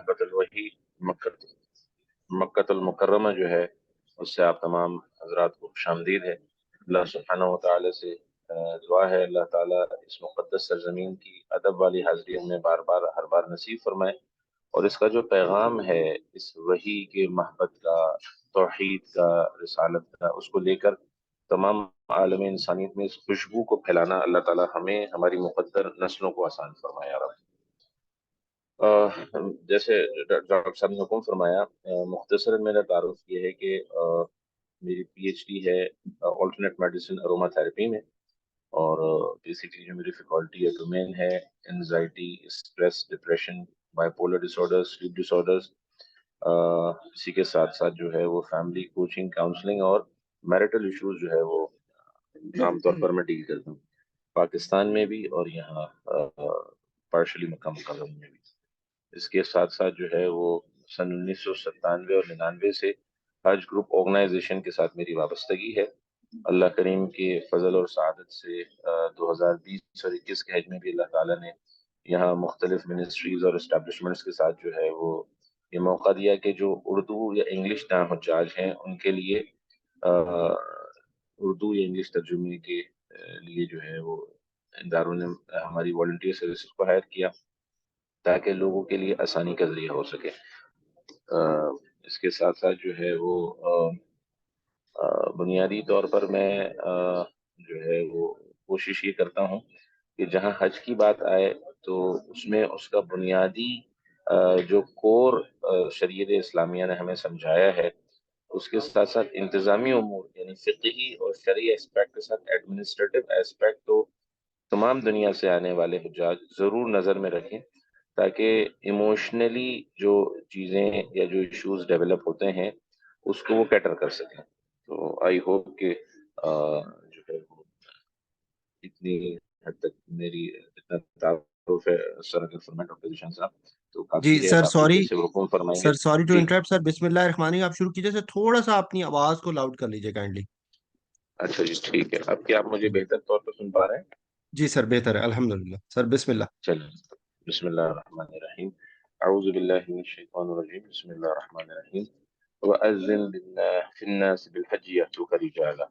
محبت الوحی مکۃ المکرمہ جو ہے اس سے آپ تمام حضرات کو خوش آمدید ہے۔ اللہ سبحانہ و تعالی سے دعا ہے اللہ تعالیٰ اس مقدس سرزمین کی ادب والی حاضری ہمیں بار بار ہر بار نصیب فرمائے، اور اس کا جو پیغام ہے اس وحی کے محبت کا، توحید کا، رسالت کا، اس کو لے کر تمام عالم انسانیت میں اس خوشبو کو پھیلانا اللہ تعالیٰ ہمیں ہماری مقدر نسلوں کو آسان فرمائے یا رب۔ جیسے ڈاکٹر صاحب نے حکم فرمایا، مختصر میرا تعارف یہ ہے کہ میری پی ایچ ڈی ہے آلٹرنیٹ میڈیسن اروما تھراپی میں، اور بیسیکلی جو میری فیکالٹی ہے ڈومین ہے انزائٹی، اسٹریس، ڈپریشن، بائیپولر ڈس آرڈر، سلیپ ڈس آرڈرز۔ اسی کے ساتھ ساتھ جو ہے وہ فیملی کوچنگ، کاؤنسلنگ اور میرٹل ایشوز جو ہے وہ عام طور پر میں ڈیل کرتا ہوں، پاکستان میں بھی اور یہاں پارشلی مکہ مکرمہ میں بھی۔ اس کے ساتھ ساتھ جو ہے وہ سن 1997 اور 99 سے حج گروپ آرگنائزیشن کے ساتھ میری وابستگی ہے۔ اللہ کریم کے فضل اور سعادت سے 2020 اور 21 کے حج میں بھی اللہ تعالیٰ نے یہاں مختلف منسٹریز اور اسٹیبلشمنٹس کے ساتھ جو ہے وہ یہ موقع دیا کہ جو اردو یا انگلش حجاج ہیں ان کے لیے اردو یا انگلش ترجمے کے لیے جو ہے وہ اداروں نے ہماری والنٹیئر سروسز کو ہائر کیا تاکہ لوگوں کے لیے آسانی کا ذریعہ ہو سکے۔ اس کے ساتھ ساتھ جو ہے وہ بنیادی طور پر میں جو ہے وہ کوشش یہ کرتا ہوں کہ جہاں حج کی بات آئے تو اس میں اس کا بنیادی جو کور شریعت اسلامیہ نے ہمیں سمجھایا ہے، اس کے ساتھ ساتھ انتظامی امور یعنی فقہی اور شرعی اسپیکٹ کے ساتھ ایڈمنسٹریٹو اسپیکٹ تو تمام دنیا سے آنے والے حجاج ضرور نظر میں رکھیں، تاکہ ایموشنلی جو چیزیں یا جو ایشوز ڈیولپ ہوتے ہیں اس کو وہ کیٹر کر سکیں۔ تو آئی ہوپ کہ جو ہے وہ اتنی حد تک میری اتنا تعارف ہے سر اگر فرمائیں ڈاکٹر ذیشان صاحب تو جی کافی ہے، سر باقی سوری، جیسے حکم فرمائیں گے۔ سر سوری ٹو جی انٹرپٹ سر، بسم اللہ الرحمن الرحیم آپ شروع کیجیے سر، تھوڑا سا اپنی آواز کو لاؤڈ کر لیجیے کائنڈلی۔ اچھا جی ٹھیک ہے، اب کیا آپ مجھے بہتر طور پر سن پا رہے ہیں؟ جی سر بہتر ہے الحمدللہ، سر بسم اللہ۔ چلیں، بسم اللہ الرحمن الرحیم، اعوذ باللہ من الشیطان الرجیم، بسم اللہ الرحمن الرحیم، وَأَذِّن فِي النَّاسِ بِالْحَجِّ يَأْتُوكَ رِجَالًا۔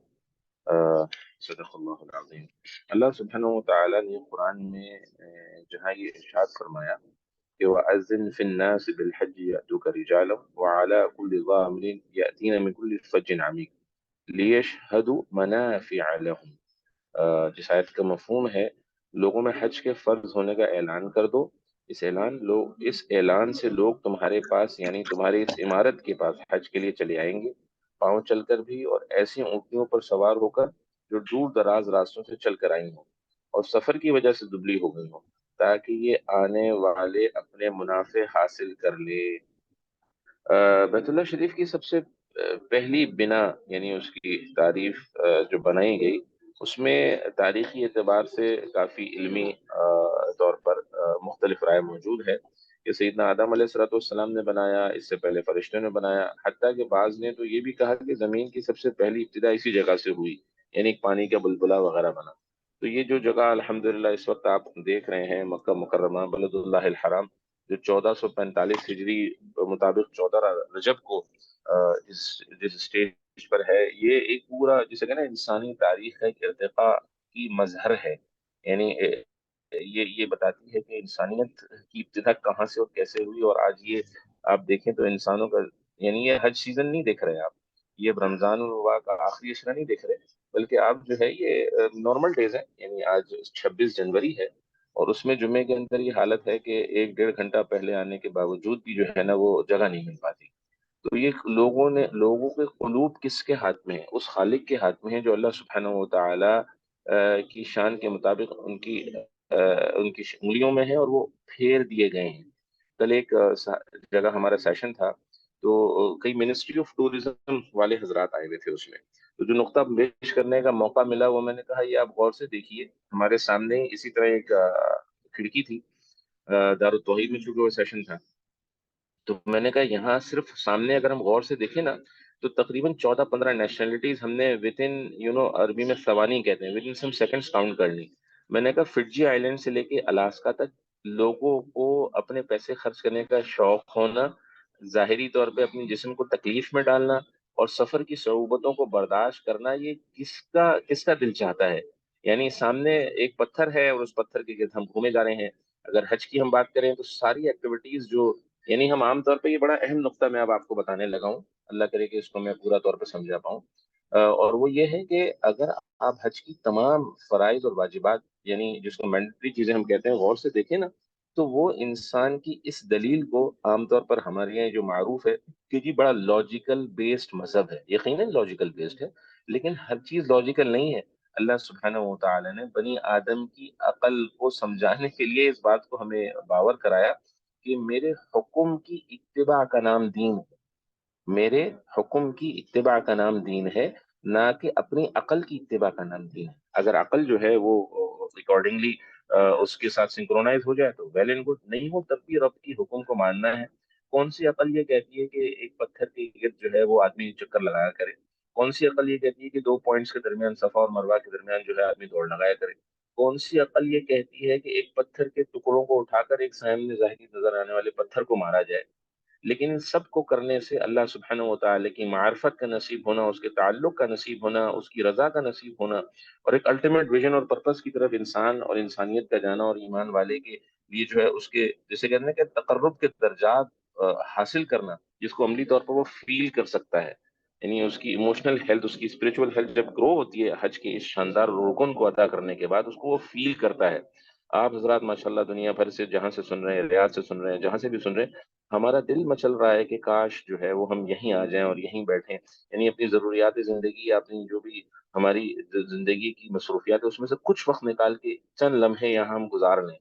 صدق اللہ العظیم۔ اللہ سبحانہ و تعالیٰ نے قرآن میں جہاں یہ ارشاد فرمایا کہ وَأَذِّن فِي النَّاسِ بِالْحَجِّ يَأْتُوكَ رِجَالًا وَعَلَىٰ كُلِّ ضَامِرٍ يَأْتِينَ مِنْ كُلِّ فَجٍّ عَمِيقٍ لِيَشْهَدُوا مَنَافِعَ لَهُمْ۔ جس آیت کا مفہوم ہے لوگوں میں حج کے فرض ہونے کا اعلان کر دو، اس اعلان سے لوگ تمہارے پاس یعنی تمہاری اس عمارت کے پاس حج کے لیے چلے آئیں گے، پاؤں چل کر بھی اور ایسی اونٹنیوں پر سوار ہو کر جو دور دراز راستوں سے چل کر آئی ہوں اور سفر کی وجہ سے دبلی ہو گئی ہوں، تاکہ یہ آنے والے اپنے منافع حاصل کر لے۔ بیت اللہ شریف کی سب سے پہلی بنا یعنی اس کی تعریف جو بنائی گئی اس میں تاریخی اعتبار سے کافی علمی طور پر مختلف رائے موجود ہے کہ سیدنا آدم علیہ الصلوۃ والسلام نے بنایا، اس سے پہلے فرشتوں نے بنایا، حتیٰ کہ بعض نے تو یہ بھی کہا کہ زمین کی سب سے پہلی ابتدا اسی جگہ سے ہوئی، یعنی پانی کا بلبلہ وغیرہ بنا۔ تو یہ جو جگہ الحمدللہ اس وقت آپ دیکھ رہے ہیں مکہ مکرمہ بلد اللہ الحرام، جو 1445 ہجری مطابق 14 رجب کو جس اسٹیج پر ہے، یہ ایک پورا جسے کہنا انسانی تاریخ کا ایک ارتقاء کی مظہر ہے، یعنی یہ بتاتی ہے کہ انسانیت کی ابتدا کہاں سے اور کیسے ہوئی، اور آج یہ آپ دیکھیں تو انسانوں کا یعنی یہ حج سیزن نہیں دیکھ رہے آپ، یہ رمضان الوبا کا آخری اشرہ نہیں دیکھ رہے، بلکہ آپ جو ہے یہ نارمل ڈیز ہیں، یعنی آج 26 جنوری ہے اور اس میں جمعے کے اندر یہ حالت ہے کہ 1-1.5 گھنٹہ پہلے آنے کے باوجود بھی جو ہے نا وہ جگہ نہیں مل پاتی۔ تو یہ لوگوں کے قلوب کس کے ہاتھ میں ہے؟ اس خالق کے ہاتھ میں ہے جو اللہ سبحانہ و تعالی کی شان کے مطابق ان کی انگلیوں میں ہے اور وہ پھیر دیے گئے ہیں۔ کل ایک جگہ ہمارا سیشن تھا تو کئی منسٹری آف ٹورزم والے حضرات آئے ہوئے تھے، اس میں تو جو نقطہ پیش کرنے کا موقع ملا وہ میں نے کہا یہ آپ غور سے دیکھیے، ہمارے سامنے اسی طرح ایک کھڑکی تھی دارالتوحید میں، چونکہ وہ سیشن تھا تو میں نے کہا یہاں صرف سامنے اگر ہم غور سے دیکھیں نا تو تقریباً 14-15 نیشنلٹیز ہم نے ود ان عربی میں ثوانی کہتے ہیں with in some seconds count کر لی۔ میں نے کہا فجی آئی لینڈ سے لے کے الاسکا تک لوگوں کو اپنے پیسے خرچ کرنے کا شوق ہونا، ظاہری طور پہ اپنی جسم کو تکلیف میں ڈالنا اور سفر کی صعوبتوں کو برداشت کرنا، یہ کس کا دل چاہتا ہے؟ یعنی سامنے ایک پتھر ہے اور اس پتھر کے گرد ہم گھومے جا رہے ہیں۔ اگر حج کی ہم بات کریں تو ساری ایکٹیویٹیز جو، یعنی ہم عام طور پہ، یہ بڑا اہم نقطہ میں اب آپ کو بتانے لگا ہوں، اللہ کرے کہ اس کو میں پورا طور پہ سمجھا پاؤں، اور وہ یہ ہے کہ اگر آپ حج کی تمام فرائض اور واجبات، یعنی جس کو مینڈیٹری چیزیں ہم کہتے ہیں، غور سے دیکھیں نا، تو وہ انسان کی اس دلیل کو عام طور پر ہمارے یہاں جو معروف ہے کہ جی بڑا لاجیکل بیسڈ مذہب ہے، یقیناً لاجیکل بیسڈ ہے، لیکن ہر چیز لاجیکل نہیں ہے۔ اللہ سبحانہ و تعالی نے بنی آدم کی عقل کو سمجھانے کے لیے اس بات کو ہمیں باور کرایا کہ میرے حکم کی اتباع کا نام دین ہے، میرے حکم کی اتباع کا نام دین ہے، نہ کہ اپنی عقل کی اتباع کا نام دین ہے۔ اگر عقل جو ہے وہ اکارڈنگلی اس کے ساتھ سنکرونائز ہو جائے تو ویل اینڈ گڈ، نہیں ہو تب بھی رب کی حکم کو ماننا ہے۔ کون سی عقل یہ کہتی ہے کہ ایک پتھر کے گرد جو ہے وہ آدمی چکر لگایا کرے؟ کون سی عقل یہ کہتی ہے کہ 2 پوائنٹس کے درمیان، صفا اور مروہ کے درمیان جو ہے آدمی دوڑ لگایا کرے؟ کون سی عقل یہ کہتی ہے کہ ایک پتھر کے ٹکڑوں کو اٹھا کر ایک سامنے ظاہری نظر آنے والے پتھر کو مارا جائے؟ لیکن ان سب کو کرنے سے اللہ سبحانہ و تعالی کی معرفت کا نصیب ہونا، اس کے تعلق کا نصیب ہونا، اس کی رضا کا نصیب ہونا، اور ایک الٹیمیٹ ویژن اور پرپس کی طرف انسان اور انسانیت کا جانا، اور ایمان والے کے لیے جو ہے اس کے جیسے کہتے ہیں کہ تقرب کے درجات حاصل کرنا، جس کو عملی طور پر وہ فیل کر سکتا ہے، یعنی اس کی ایموشنل ہیلتھ، اس کی اسپرچول ہیلتھ جب گرو ہوتی ہے حج کے اس شاندار رکن کو ادا کرنے کے بعد، اس کو وہ فیل کرتا ہے۔ آپ حضرات ماشاءاللہ دنیا بھر سے جہاں سے سن رہے ہیں، ریاض سے سن رہے ہیں، جہاں سے بھی سن رہے ہیں، ہمارا دل مچل رہا ہے کہ کاش جو ہے وہ ہم یہیں آ جائیں اور یہیں بیٹھیں، یعنی اپنی ضروریات زندگی، اپنی جو بھی ہماری زندگی کی مصروفیات ہے، اس میں سے کچھ وقت نکال کے چند لمحے یہاں ہم گزار لیں۔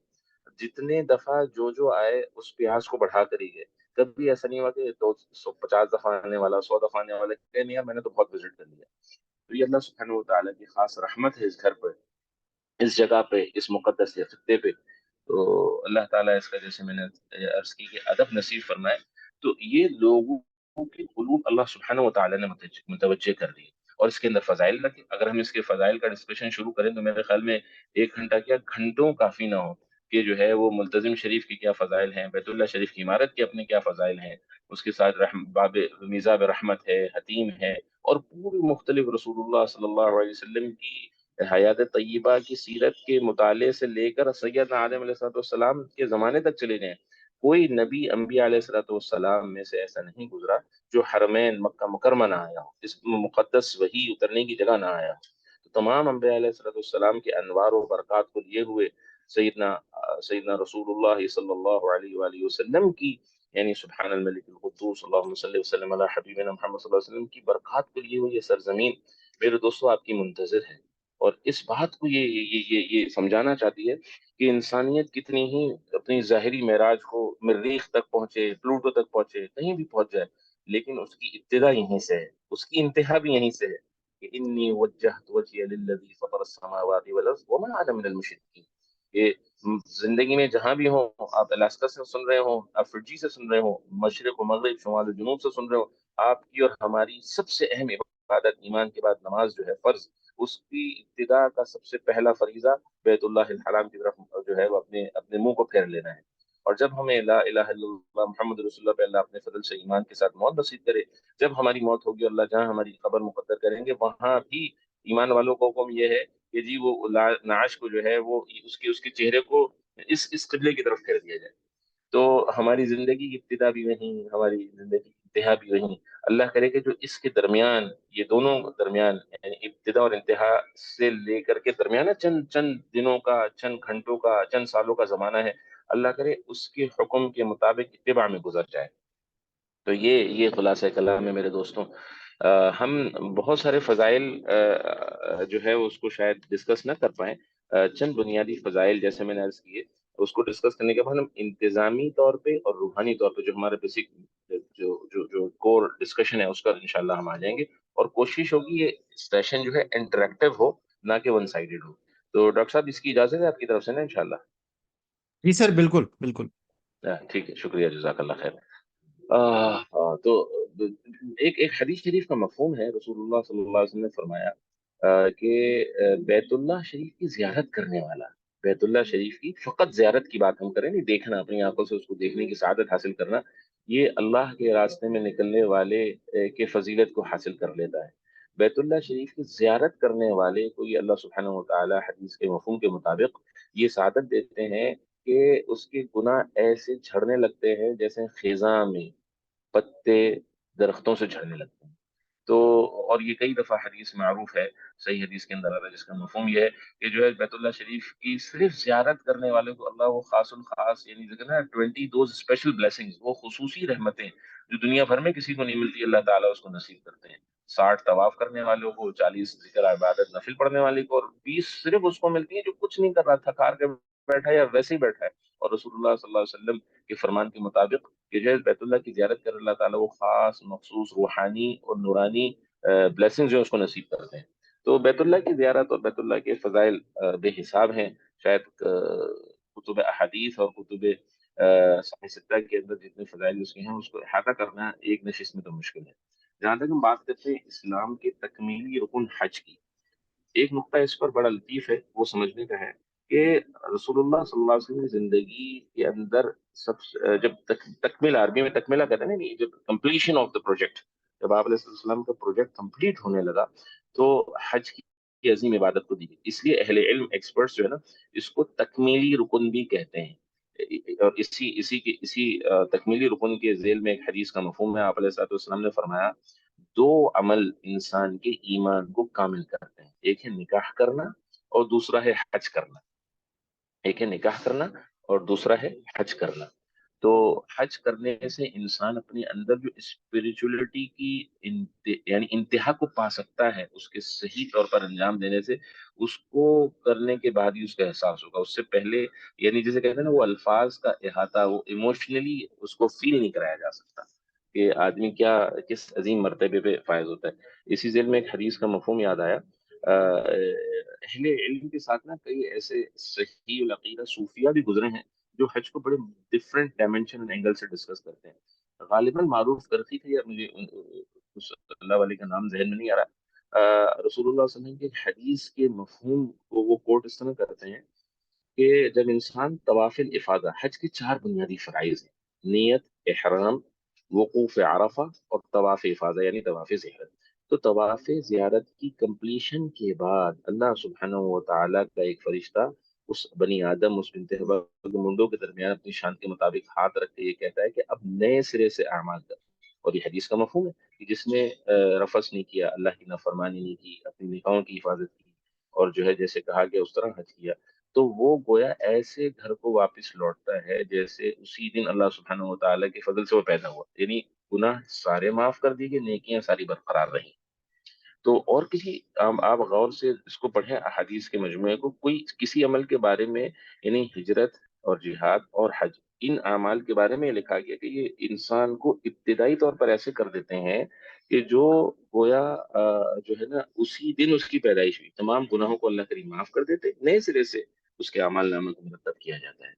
جتنے دفعہ جو آئے اس پیاس کو بڑھا کر ہی گئے، کبھی ایسا نہیں ہوا کہ 250 دفعہ آنے والا، 100 دفعہ آنے والا کہ نہیں یار میں نے تو بہت وزٹ کر لیا۔ تو یہ اللہ سبحانہ و تعالیٰ کی خاص رحمت ہے اس گھر پر، اس جگہ پہ، اس مقدس خطے پہ۔ تو اللہ تعالیٰ اس کا، جیسے میں نے عرض کی، کہ ادب نصیب فرمائے۔ تو یہ لوگوں کے قلوب اللہ سبحانہ و تعالیٰ نے متوجہ کر دی، اور اس کے اندر فضائل رکھے۔ اگر ہم اس کے فضائل کا ڈسکشن شروع کریں تو میرے خیال میں 1 گھنٹہ کیا گھنٹوں کافی نہ ہو، کہ جو ہے وہ ملتزم شریف کی کیا فضائل ہیں، بیت اللہ شریف کی عمارت کے اپنے کیا فضائل ہیں، اس کے ساتھ باب میزاب رحمت ہے، حتیم ہے، اور پوری مختلف رسول اللہ صلی اللہ علیہ وسلم کی حیات طیبہ کی سیرت کے مطالعے سے لے کر سیدنا آدم علیہ السلام کے زمانے تک چلے جائیں، کوئی نبی انبیاء علیہ السلام میں سے ایسا نہیں گزرا جو حرمین مکہ مکرمہ نہ آیا ہو، اس مقدس وحی اترنے کی جگہ نہ آیا ہو۔ تو تمام انبیاء علیہ السلام کے انوار و برکات کو لیے ہوئے سیدنا رسول اللہ صلی اللہ علیہ وآلہ وسلم کی، یعنی سبحان الملک القدوس اللہم صلی وسلم علی حبیبنا محمد صلی اللہ علیہ وسلم کی برکات کو لیے ہوئے یہ سرزمین میرے دوستو آپ کی منتظر ہے، اور اس بات کو یہ سمجھانا چاہتی ہے کہ انسانیت کتنی ہی اپنی ظاہری معراج کو مریخ تک پہنچے، پلوٹو تک پہنچے، کہیں بھی پہنچ جائے، لیکن اس کی ابتدا یہیں سے ہے، اس کی انتہا بھی یہیں سے ہے، کہ انی وجہت وجہی للذی فطر السماوات والارض وما انا من المشرکین۔ کہ زندگی میں جہاں بھی ہوں، آپ الاسکا سے سن رہے ہوں، آپ فرجی سے سن رہے ہوں، مشرق و مغرب، شمال و جنوب سے سن رہے ہوں، آپ کی اور ہماری سب سے اہم عبادت ایمان کے بعد نماز جو ہے فرض، اس کی ابتدا کا سب سے پہلا فریضہ بیت اللہ الحرام کی طرف جو ہے وہ اپنے اپنے منہ کو پھیر لینا ہے۔ اور جب ہمیں لا الہ الا اللہ محمد رسول اللہ پہ اللہ اپنے فضل سے ایمان کے ساتھ موت نصیب کرے، جب ہماری موت ہوگی، اللہ جہاں ہماری خبر مقدر کریں گے، وہاں بھی ایمان والوں کو حکم یہ ہے کہ جی وہ نعش کو جو ہے وہ اس کے چہرے کو اس قبلے کی طرف پھیر دیا جائے۔ تو ہماری زندگی کی ابتدا بھی وہیں، ہماری زندگی کی انتہا بھی وہیں۔ اللہ کرے کہ جو اس کے درمیان، یہ دونوں درمیان، یعنی ابتدا اور انتہا سے لے کر کے درمیان چند چند دنوں کا، چند گھنٹوں کا، چند سالوں کا زمانہ ہے، اللہ کرے اس کے حکم کے مطابق اتباع میں گزر جائے۔ تو یہ خلاصہ کلام ہے میرے دوستوں۔ ہم بہت سارے فضائل جو ہے اس کو شاید ڈسکس نہ کر پائیں، چند بنیادی فضائل جیسے میں نے عرض کیے، اس کو ڈسکس کرنے کے بعد ہم انتظامی طور پہ اور روحانی طور پہ جو ہمارا بیسک جو کور ڈسکشن ہے اس کا انشاءاللہ ہم آ جائیں گے، اور کوشش ہوگی یہ سیشن جو ہے انٹریکٹیو ہو، نہ کہ ون سائیڈڈ ہو۔ تو ڈاکٹر صاحب اس کی اجازت ہے آپ کی طرف سے نا انشاءاللہ؟ جی سر، بالکل بالکل۔ ٹھیک ہے، شکریہ، جزاک اللہ خیر۔ تو ایک حدیث شریف کا مفہوم ہے، رسول اللہ صلی اللہ علیہ وسلم نے فرمایا کہ بیت اللہ شریف کی زیارت کرنے والا، بیت اللہ شریف کی فقط زیارت کی بات ہم کریں، نہیں دیکھنا، اپنی آنکھوں سے اس کو دیکھنے کی سعادت حاصل کرنا، یہ اللہ کے راستے میں نکلنے والے کے فضیلت کو حاصل کر لیتا ہے۔ بیت اللہ شریف کی زیارت کرنے والے کو یہ اللہ سبحانہ و تعالی حدیث کے مفہوم کے مطابق یہ سعادت دیتے ہیں کہ اس کے گناہ ایسے جھڑنے لگتے ہیں جیسے خزاں میں پتے درختوں سے جھڑنے لگتے ہیں۔ تو اور یہ کئی دفعہ حدیث معروف ہے، صحیح حدیث کے اندر آتا ہے، جس کا مفہوم یہ ہے کہ جو ہے بیت اللہ شریف کی صرف زیارت کرنے والے کو اللہ وہ خاص الخاص، یعنی ذکر نا 20 دوز اسپیشل بلیسنگز، وہ خصوصی رحمتیں جو دنیا بھر میں کسی کو نہیں ملتی، اللہ تعالیٰ اس کو نصیب کرتے ہیں۔ 60 طواف کرنے والوں کو، 40 ذکر عبادت نفل پڑھنے والے کو، اور 20 صرف اس کو ملتی ہیں جو کچھ نہیں کر رہا، تھکار کے بیٹھا ہے یا ویسے ہی بیٹھا ہے۔ اور رسول اللہ صلی اللہ علیہ وسلم کے فرمان کے مطابق کہ جو ہے بیت اللہ کی زیارت کر اللہ تعالیٰ وہ خاص مخصوص روحانی اور نورانی بلیسنگ جو ہے اس کو نصیب کرتے ہیں۔ تو بیت اللہ کی زیارت اور بیت اللہ کے فضائل بے حساب ہیں، شاید کتب احادیث اور کتب صحیح ستہ کے اندر جتنے فضائل اس کے ہیں اس کو احاطہ کرنا ایک نشست میں تو مشکل ہے۔ جہاں تک ہم بات کرتے ہیں اسلام کے تکمیلی رکن حج کی، ایک نقطہ اس پر بڑا لطیف ہے، وہ سمجھنے کا ہے کہ رسول اللہ صلی اللہ علیہ وسلم کی زندگی کے اندر جب تکمیل، عربی میں تکمیلہ کہتے ہیں نا، نہیں، جب کمپلیشن آف دا پروجیکٹ، جب آپ علیہ السلام کا پروجیکٹ کمپلیٹ ہونے لگا تو حج کی عظیم عبادت کو دی گئی۔ اس لیے اہل علم ایکسپرٹس جو ہے نا اس کو تکمیلی رکن بھی کہتے ہیں۔ اور اسی تکمیلی رکن کے ذیل میں ایک حدیث کا مفہوم ہے، آپ علیہ السلام نے فرمایا دو عمل انسان کے ایمان کو کامل کرتے ہیں، ایک ہے نکاح کرنا اور دوسرا ہے حج کرنا۔ ایک ہے نکاح کرنا اور دوسرا ہے حج کرنا۔ تو حج کرنے سے انسان اپنے اندر جو اسپریچولیٹی کی یعنی انتہا کو پا سکتا ہے، اس کے صحیح طور پر انجام دینے سے، اس کو کرنے کے بعد ہی اس کا احساس ہوگا، اس سے پہلے یعنی جسے کہتے ہیں نا وہ الفاظ کا احاطہ، وہ ایموشنلی اس کو فیل نہیں کرایا جا سکتا کہ آدمی کیا کس عظیم مرتبے پہ فائز ہوتا ہے۔ اسی ذیل میں ایک حدیث کا مفہوم یاد آیا، اہل علم کے ساتھ نا کئی ایسے صحیح العقیدہ صوفیہ بھی گزرے ہیں جو حج کو بڑے ڈفرینٹ ڈائمینشن اینڈ اینگل سے ڈسکس کرتے ہیں۔ غالباً معروف کرتی تھی، یا مجھے اس اللہ والے کا نام ذہن میں نہیں آ رہا، رسول اللہ صلی اللہ علیہ وسلم کے حدیث کے مفہوم کو وہ کوٹ اس طرح کرتے ہیں کہ جب انسان طواف الافاضہ، حج کے 4 بنیادی فرائض ہیں، نیت، احرام، وقوف عرفہ اور طواف افاضہ یعنی طواف زیارت۔ تو طواف زیارت کی کمپلیشن کے بعد اللہ سبحانہ و تعالیٰ کا ایک فرشتہ اس بنی آدم، اس بنت حبا کے منڈوں کے درمیان اپنی شان کے مطابق ہاتھ رکھ کے یہ کہتا ہے کہ اب نئے سرے سے اعمال کر۔ اور یہ حدیث کا مفہوم ہے کہ جس نے رفث نہیں کیا، اللہ کی نافرمانی نہیں کی، اپنی نکاحوں کی حفاظت کی، اور جو ہے جیسے کہا گیا اس طرح حج کیا، تو وہ گویا ایسے گھر کو واپس لوٹتا ہے جیسے اسی دن اللہ سبحانہ و تعالیٰ کے فضل سے وہ پیدا ہوا، یعنی گناہ سارے معاف کر دیے گئے، نیکیاں ساری برقرار رہیں۔ تو اور کسی آپ غور سے اس کو پڑھیں احادیث کے مجموعے کو، کوئی کسی عمل کے بارے میں، یعنی ہجرت اور جہاد اور حج، ان اعمال کے بارے میں یہ لکھا گیا کہ یہ انسان کو ابتدائی طور پر ایسے کر دیتے ہیں کہ جو گویا جو ہے نا اسی دن اس کی پیدائش ہوئی، تمام گناہوں کو اللہ کریم معاف کر دیتے، نئے سرے سے اس کے اعمال نامے کو مرتب کیا جاتا ہے۔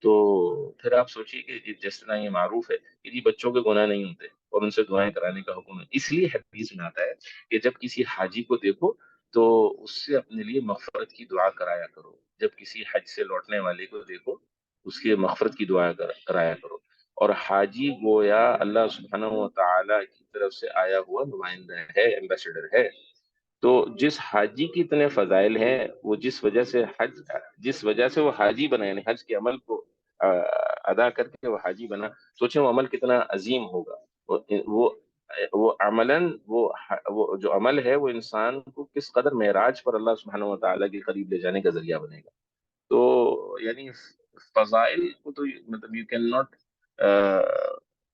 تو پھر آپ سوچیے کہ جس طرح یہ معروف ہے کہ جی بچوں کے گناہ نہیں ہوتے اور ان سے دعائیں کرانے کا حکم ہے، اس لیے حدیث میں آتا ہے کہ جب کسی حاجی کو دیکھو تو اس سے اپنے لیے مغفرت کی دعا کرایا کرو، جب کسی حج سے لوٹنے والے کو دیکھو اس کے مغفرت کی دعا کرایا کرو۔ اور حاجی گویا اللہ سبحانہ و تعالی کی طرف سے آیا ہوا نمائندہ ہے، ایمبیسڈر ہے۔ تو جس حاجی کی اتنے فضائل ہیں، وہ جس وجہ سے وہ حاجی بنا، یعنی حج کے عمل کو آ، ادا کر کے وہ حاجی بنا، سوچیں وہ عمل کتنا عظیم ہوگا۔ وہ وہ وہ عملاً وہ جو عمل ہے وہ انسان کو کس قدر معراج پر اللہ سبحانہ و تعالیٰ کے قریب لے جانے کا ذریعہ بنے گا۔ تو یعنی فضائل کو تو مطلب یو کین ناٹ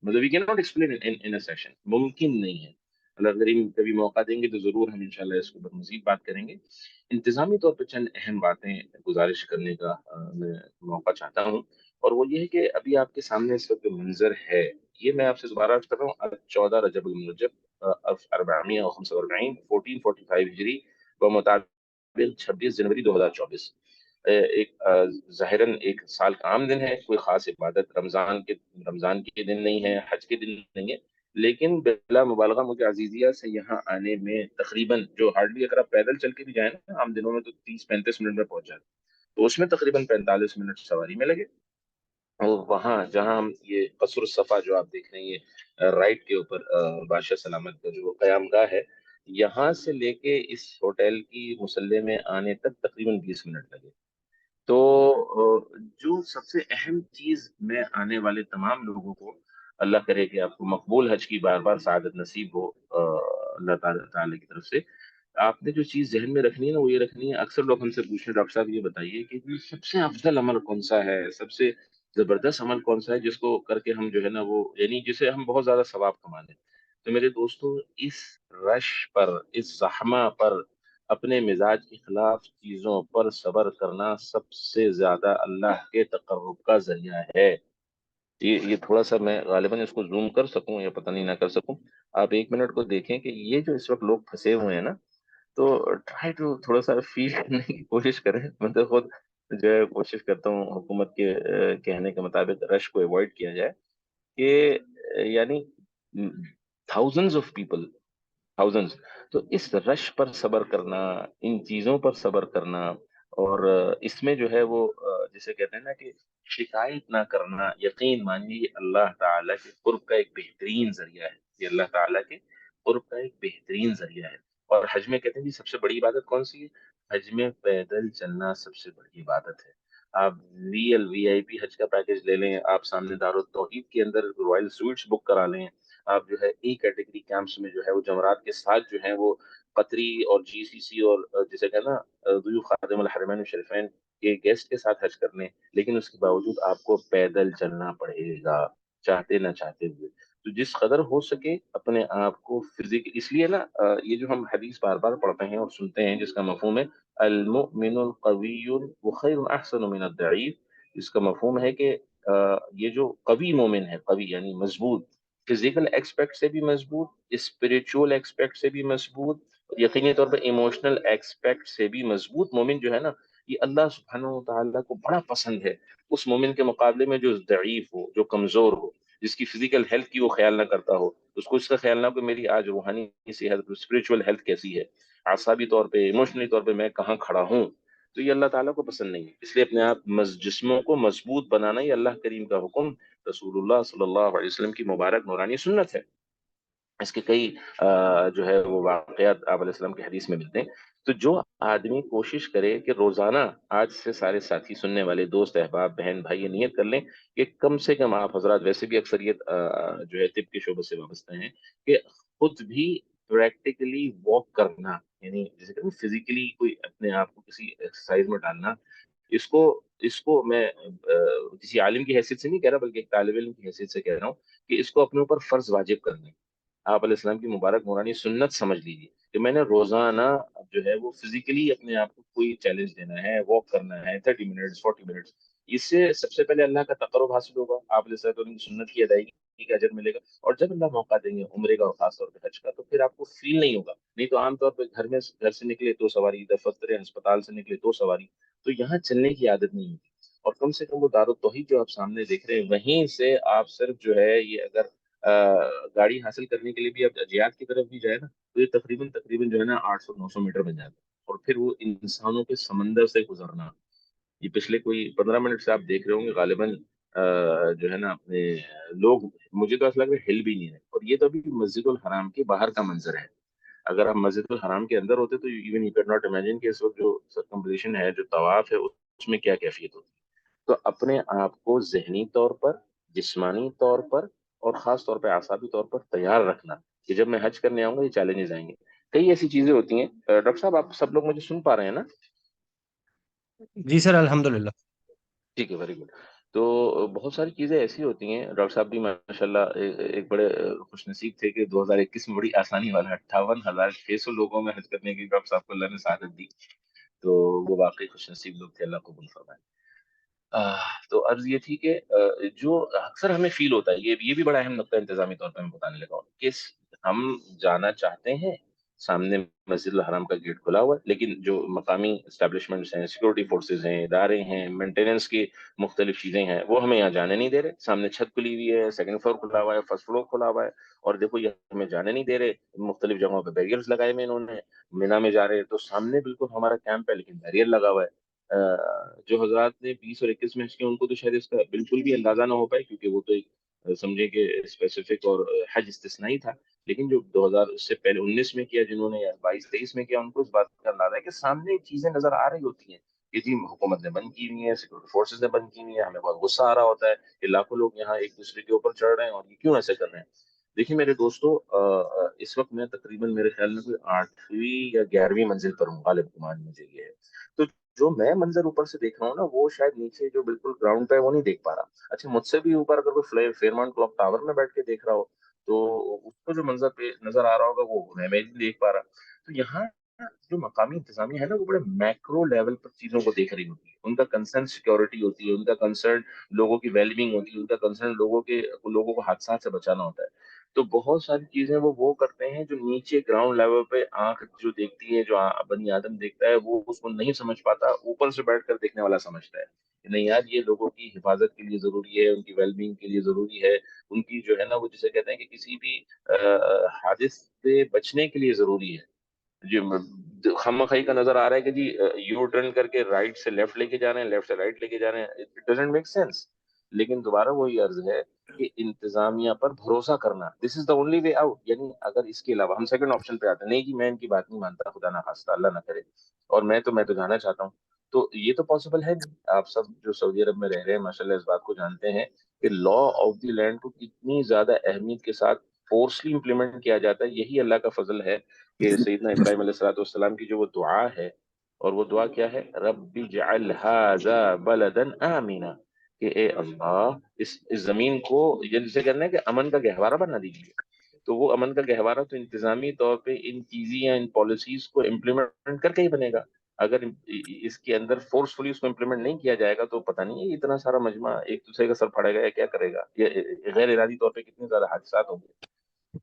مطلب you can not explain in a session, ممکن نہیں ہے۔ اللہ کریم کبھی موقع دیں گے تو ضرور ہم انشاءاللہ اس کے اوپر مزید بات کریں گے۔ انتظامی طور پہ چند اہم باتیں گزارش کرنے کا میں موقع چاہتا ہوں، اور وہ یہ ہے کہ ابھی آپ کے سامنے اس وقت جو منظر ہے، یہ میں آپ سے دوبارہ عرض کر رہا ہوں، 14 رجب المرجب 1445 ہجری بمطابق 26 جنوری 2024، ایک ظاہراً ایک سال کا عام دن ہے، کوئی خاص عبادت رمضان کے دن نہیں ہے، حج کے دن نہیں ہے، لیکن بلا مبالغہ مجھے عزیزیہ سے یہاں آنے میں تقریباً جو ہارڈلی اگر آپ پیدل چل کے بھی جائیں نا عام دنوں میں تو 30-35 منٹ میں پہنچ جاتے ہیں۔ تو اس میں تقریباً 45 منٹ سواری میں لگے. اور وہاں جہاں ہم یہ قصر الصفا جو آپ دیکھ رہے ہیں یہ رائٹ کے اوپر بادشاہ سلامت کا جو قیام گاہ ہے، یہاں سے لے کے اس ہوٹل کی مسلح میں آنے تک تقریباً 20 منٹ لگے. تو جو سب سے اہم چیز میں آنے والے تمام لوگوں کو، اللہ کرے کہ آپ کو مقبول حج کی بار بار سعادت نصیب ہو اللہ تعالی کی طرف سے. آپ نے جو چیز ذہن میں رکھنی ہے نا وہ یہ رکھنی ہے، اکثر لوگ ہم سے پوچھیں ڈاکٹر صاحب یہ بتائیے کہ یہ سب سے افضل عمل کون سا ہے، سب سے زبردست عمل کون سا ہے جس کو کر کے ہم جو ہے نا وہ یعنی جسے ہم بہت زیادہ ثواب کما لیں. تو میرے دوستو، اس رش پر، اس زحمہ پر، اپنے مزاج کے خلاف چیزوں پر صبر کرنا سب سے زیادہ اللہ کے تقرب کا ذریعہ ہے. یہ تھوڑا سا میں غالباً اس کو زوم کر سکوں یا پتہ نہیں نہ کر سکوں. آپ 1 منٹ کو دیکھیں کہ یہ جو اس وقت لوگ پھنسے ہوئے ہیں نا، تو ٹرائی ٹو تھوڑا سا فیل کرنے کی کوشش کریں. میں تو خود جو ہے کوشش کرتا ہوں حکومت کے کہنے کے مطابق رش کو ایوائڈ کیا جائے، کہ یعنی تھاؤزنڈز آف پیپل، تھاؤزنڈز. تو اس رش پر صبر کرنا، ان چیزوں پر صبر کرنا، اور اس میں جو ہے وہ جسے کہتے ہیں نا کہ شکایت نہ کرنا، یقین مانیے یہ اللہ تعالیٰ کے قرب کا ایک بہترین ذریعہ ہے. یہ اللہ تعالیٰ کے قرب کا ایک بہترین ذریعہ ہے. اور حج میں کہتے ہیں کہ سب سے بڑی عبادت کون سی ہے؟ حج میں پیدل چلنا سب سے بڑی عبادت ہے. آپ وی آئی پی حج کا پیکج لے لیں، آپ سامنے دارالتوحید کے اندر رائل سویٹس بک کرا لیں، آپ جو ہے ای کیٹیگری کیمپس میں جو ہے وہ جمرات کے ساتھ جو ہے وہ قطری اور جی سی سی اور جسے کہنا ضیوف خادم الحرمین الشریفین کے گیسٹ کے ساتھ حج کرنے. لیکن اس کے باوجود آپ کو پیدل چلنا پڑے گا، چاہتے نہ چاہتے ہوئے. تو جس قدر ہو سکے اپنے آپ کو فزیکل، اس لیے نا یہ جو ہم حدیث بار بار پڑھتے ہیں اور سنتے ہیں جس کا مفہوم ہے المؤمن القوی وخیر احسن من الضعیف، اس کا مفہوم ہے کہ یہ جو قوی مومن ہے، قوی یعنی مضبوط، فزیکل ایکسپیکٹ سے بھی مضبوط، اسپریچول ایکسپیکٹ سے بھی مضبوط، اور یقینی طور پر ایموشنل ایکسپیکٹ سے بھی مضبوط مومن جو ہے نا، یہ اللہ سبحانہ و تعالیٰ کو بڑا پسند ہے اس مومن کے مقابلے میں جو ضعیف ہو، جو کمزور ہو، جس کی فزیکل ہیلتھ کی وہ خیال نہ کرتا ہو. اس کو اس کا خیال نہ ہو کہ میری آج روحانی صحت، اسپریچول ہیلتھ کیسی ہے، اعصابی طور پہ، ایموشنلی طور پہ میں کہاں کھڑا ہوں. تو یہ اللہ تعالیٰ کو پسند نہیں ہے. اس لیے اپنے آپ جسموں کو مضبوط بنانا یہ اللہ کریم کا حکم، رسول اللہ صلی اللہ علیہ وسلم کی مبارک نورانی سنت ہے. اس کے کئی جو ہے وہ واقعات آپ علیہ السلام کی حدیث میں ملتے ہیں. تو جو آدمی کوشش کرے کہ روزانہ، آج سے سارے ساتھی سننے والے دوست احباب بہن بھائی یہ نیت کر لیں کہ کم سے کم آپ حضرات ویسے بھی اکثریت جو ہے طب کے شعبے سے وابستہ ہیں، کہ خود بھی پریکٹیکلی واک کرنا، یعنی جیسے کہ فزیکلی کوئی اپنے آپ کو کسی ایکسرسائز میں ڈالنا. اس کو میں کسی عالم کی حیثیت سے نہیں کہہ رہا بلکہ ایک طالب علم کی حیثیت سے کہہ رہا ہوں کہ اس کو اپنے اوپر فرض واجب کرنا ہے. آپ علیہ السلام کی مبارک نورانی سنت سمجھ لیجیے کہ میں نے روزانہ اب جو ہے وہ فزیکلی اپنے آپ کو کوئی چیلنج دینا ہے، واک کرنا ہے 30 منٹس 40 منٹس. اس سے سب سے پہلے اللہ کا تقرب حاصل ہوگا، آپ علیہ السلام کی سنت کی ادائیگی کا اجر ملے گا. اور جب اللہ موقع دیں گے عمرے کا اور خاص طور پہ حج کا، تو پھر آپ کو فیل نہیں ہوگا. نہیں تو عام طور پہ گھر سے نکلے تو سواری، دفتر ہسپتال سے نکلے تو سواری، تو یہاں چلنے کی عادت نہیں ہوتی. اور کم سے کم وہ دارالتوحید جو آپ سامنے دیکھ رہے ہیں وہیں سے آپ صرف جو ہے یہ اگر گاڑی حاصل کرنے کے لیے بھی اب جہاد کی طرف بھی جائے نا، تو یہ تقریباً جو ہے نا 800 900 میٹر بن جاتا ہے. اور پھر وہ انسانوں کے سمندر سے گزرنا، یہ پچھلے کوئی 15 منٹ سے آپ دیکھ رہے ہوں گے غالباً جو ہے نا اپنے لوگ، مجھے تو ایسا لگ رہا ہے ہل بھی نہیں ہے. اور یہ تو ابھی مسجد الحرام کے باہر کا منظر ہے. اگر آپ مسجد الحرام کے اندر ہوتے تو even you can not imagine کہ اس وقت جو سرکمپلیشن ہے، جو طواف ہے، اس میں کیا کیفیت ہوتی ہے. تو اپنے آپ کو ذہنی طور پر، جسمانی طور پر، اور خاص طور پہ اعصابی طور پر تیار رکھنا کہ جب میں حج کرنے آؤں گا یہ چیلنجز آئیں گے. کئی ایسی چیزیں ہوتی ہیں. ڈاکٹر صاحب آپ سب لوگ مجھے سن پا رہے ہیں نا؟ جی سر، الحمدللہ. ٹھیک ہے، ویری گڈ. تو بہت ساری چیزیں ایسی ہوتی ہیں. ڈاکٹر صاحب بھی ماشاء اللہ ایک بڑے خوش نصیب تھے کہ 2021 میں بڑی آسانی والا 58,600 لوگوں میں حج کرنے کی ڈاکٹر صاحب کو اللہ نے سعادت دی. تو وہ واقعی خوش نصیب لوگ تھے، اللہ قبول فرمائے. تو عرض یہ تھی کہ جو اکثر ہمیں فیل ہوتا ہے، یہ بھی بڑا اہم نقطہ انتظامی طور پہ میں بتانے لگا ہوں کہ ہم جانا چاہتے ہیں، سامنے مسجد الحرام کا گیٹ کھلا ہوا ہے، لیکن جو مقامی اسٹیبلشمنٹس ہیں، سیکورٹی فورسز ہیں، ادارے ہیں، مینٹیننس کی مختلف چیزیں ہیں، وہ ہمیں یہاں جانے نہیں دے رہے. سامنے چھت کھلی ہوئی ہے، سیکنڈ فلور کھلا ہوا ہے، فرسٹ فلور کھلا ہوا ہے، اور دیکھو یہ ہمیں جانے نہیں دے رہے. مختلف جگہوں پہ بیریئرز لگائے ہوئے انہوں نے. مینا میں جا رہے ہیں تو سامنے بالکل ہمارا کیمپ ہے لیکن بیریئر لگا ہوا ہے. جو حضرات نے 20 اور 21 میں حج کیا ان کو تو شاید اس کا بالکل بھی اندازہ نہ ہو پائے، کیونکہ وہ تو ایک سمجھے کہ اسپیسیفک اور حج استثنائی تھا. لیکن جو 2000 اس سے پہلے 19 میں کیا، جنہوں نے 22-23 میں کیا، ان کو اس بات کا اندازہ ہے کہ سامنے چیزیں نظر آ رہی ہوتی ہیں کہ جی حکومت نے بند کی ہوئی ہے، سیکورٹی فورسز نے بند کی ہوئی ہے، ہمیں بہت غصہ آ رہا ہوتا ہے کہ لاکھوں لوگ یہاں ایک دوسرے کے اوپر چڑھ رہے ہیں اور یہ کیوں ایسے کر رہے ہیں. دیکھیے میرے دوستو، اس وقت میں تقریباً میرے خیال میں کوئی 8ویں یا 11ویں منزل پر ہوں، غالب گمان مجھے یہ ہے. تو جو میں منظر اوپر سے دیکھ رہا ہوں نا، وہ شاید نیچے جو بالکل گراؤنڈ پہ ہے وہ نہیں دیکھ پا رہا. اچھا مجھ سے بھی اوپر اگر کوئی فیئرمانٹ کلاک ٹاور میں بیٹھ کے دیکھ رہا ہو تو اس کو جو منظر پہ نظر آ رہا ہوگا وہ میں نہیں دیکھ پا رہا. تو یہاں جو مقامی انتظامیہ ہے نا، وہ بڑے میکرو لیول پر چیزوں کو دیکھ رہی ہوتی ہے. ان کا کنسرن سیکیورٹی ہوتی ہے، ان کا کنسرن لوگوں کی ویلبینگ ہوتی ہے، ان کا کنسرن لوگوں کو حادثات سے بچانا ہوتا ہے. تو بہت ساری چیزیں وہ کرتے ہیں جو نیچے گراؤنڈ لیول پہ آنکھ جو دیکھتی ہے، جو بنی آدم دیکھتا ہے، وہ اس کو نہیں سمجھ پاتا. اوپر سے بیٹھ کر دیکھنے والا سمجھتا ہے کہ نہیں یار، یہ لوگوں کی حفاظت کے لیے ضروری ہے، ان کی ویل بینگ کے لیے ضروری ہے، ان کی جو ہے نا وہ جسے کہتے ہیں کہ کسی بھی حادث سے بچنے کے لیے ضروری ہے. جی خم مخئی کا نظر آ رہا ہے کہ جی یو ٹرن کر کے رائٹ سے لیفٹ لے کے جا رہے ہیں، لیفٹ سے رائٹ لے کے جا رہے ہیں. It doesn't make sense. لیکن دوبارہ وہی عرض ہے کہ انتظامیہ پر بھروسہ کرنا، دس از دا اونلی وے آؤٹ. یعنی اگر اس کے علاوہ ہم سیکنڈ آپشن پہ آتے ہیں، نہیں جی میں ان کی بات نہیں مانتا، خدا نہ خواستہ اللہ نہ کرے، اور میں تو جانا چاہتا ہوں، تو یہ تو پاسبل ہے نہیں. آپ سب جو سعودی عرب میں رہ رہے ہیں ماشاء اللہ اس بات کو جانتے ہیں کہ لا آف دی لینڈ کو کتنی زیادہ اہمیت کے ساتھ فورسلی امپلیمنٹ کیا جاتا ہے. یہی اللہ کا فضل ہے کہ سیدنا ابراہیم علیہ الصلوۃ والسلام کی جو وہ دعا ہے، اور وہ دعا کیا ہے؟ رب اجعل ھذا بلدا آمنا، کہ اے اللہ اس زمین کو یہ جسے کرنا ہے کہ امن کا گہوارہ بنا دیجیے. تو وہ امن کا گہوارہ تو انتظامی طور پہ ان چیزیں یا ان پالیسیز کو امپلیمنٹ کر کے ہی بنے گا. اگر اس کے اندر فورسفلی اس کو امپلیمنٹ نہیں کیا جائے گا تو پتہ نہیں ہے اتنا سارا مجمع ایک دوسرے کا سر پھاڑے گا یا کیا کرے گا، یا غیر ارادی طور پہ کتنے زیادہ حادثات ہوں گے.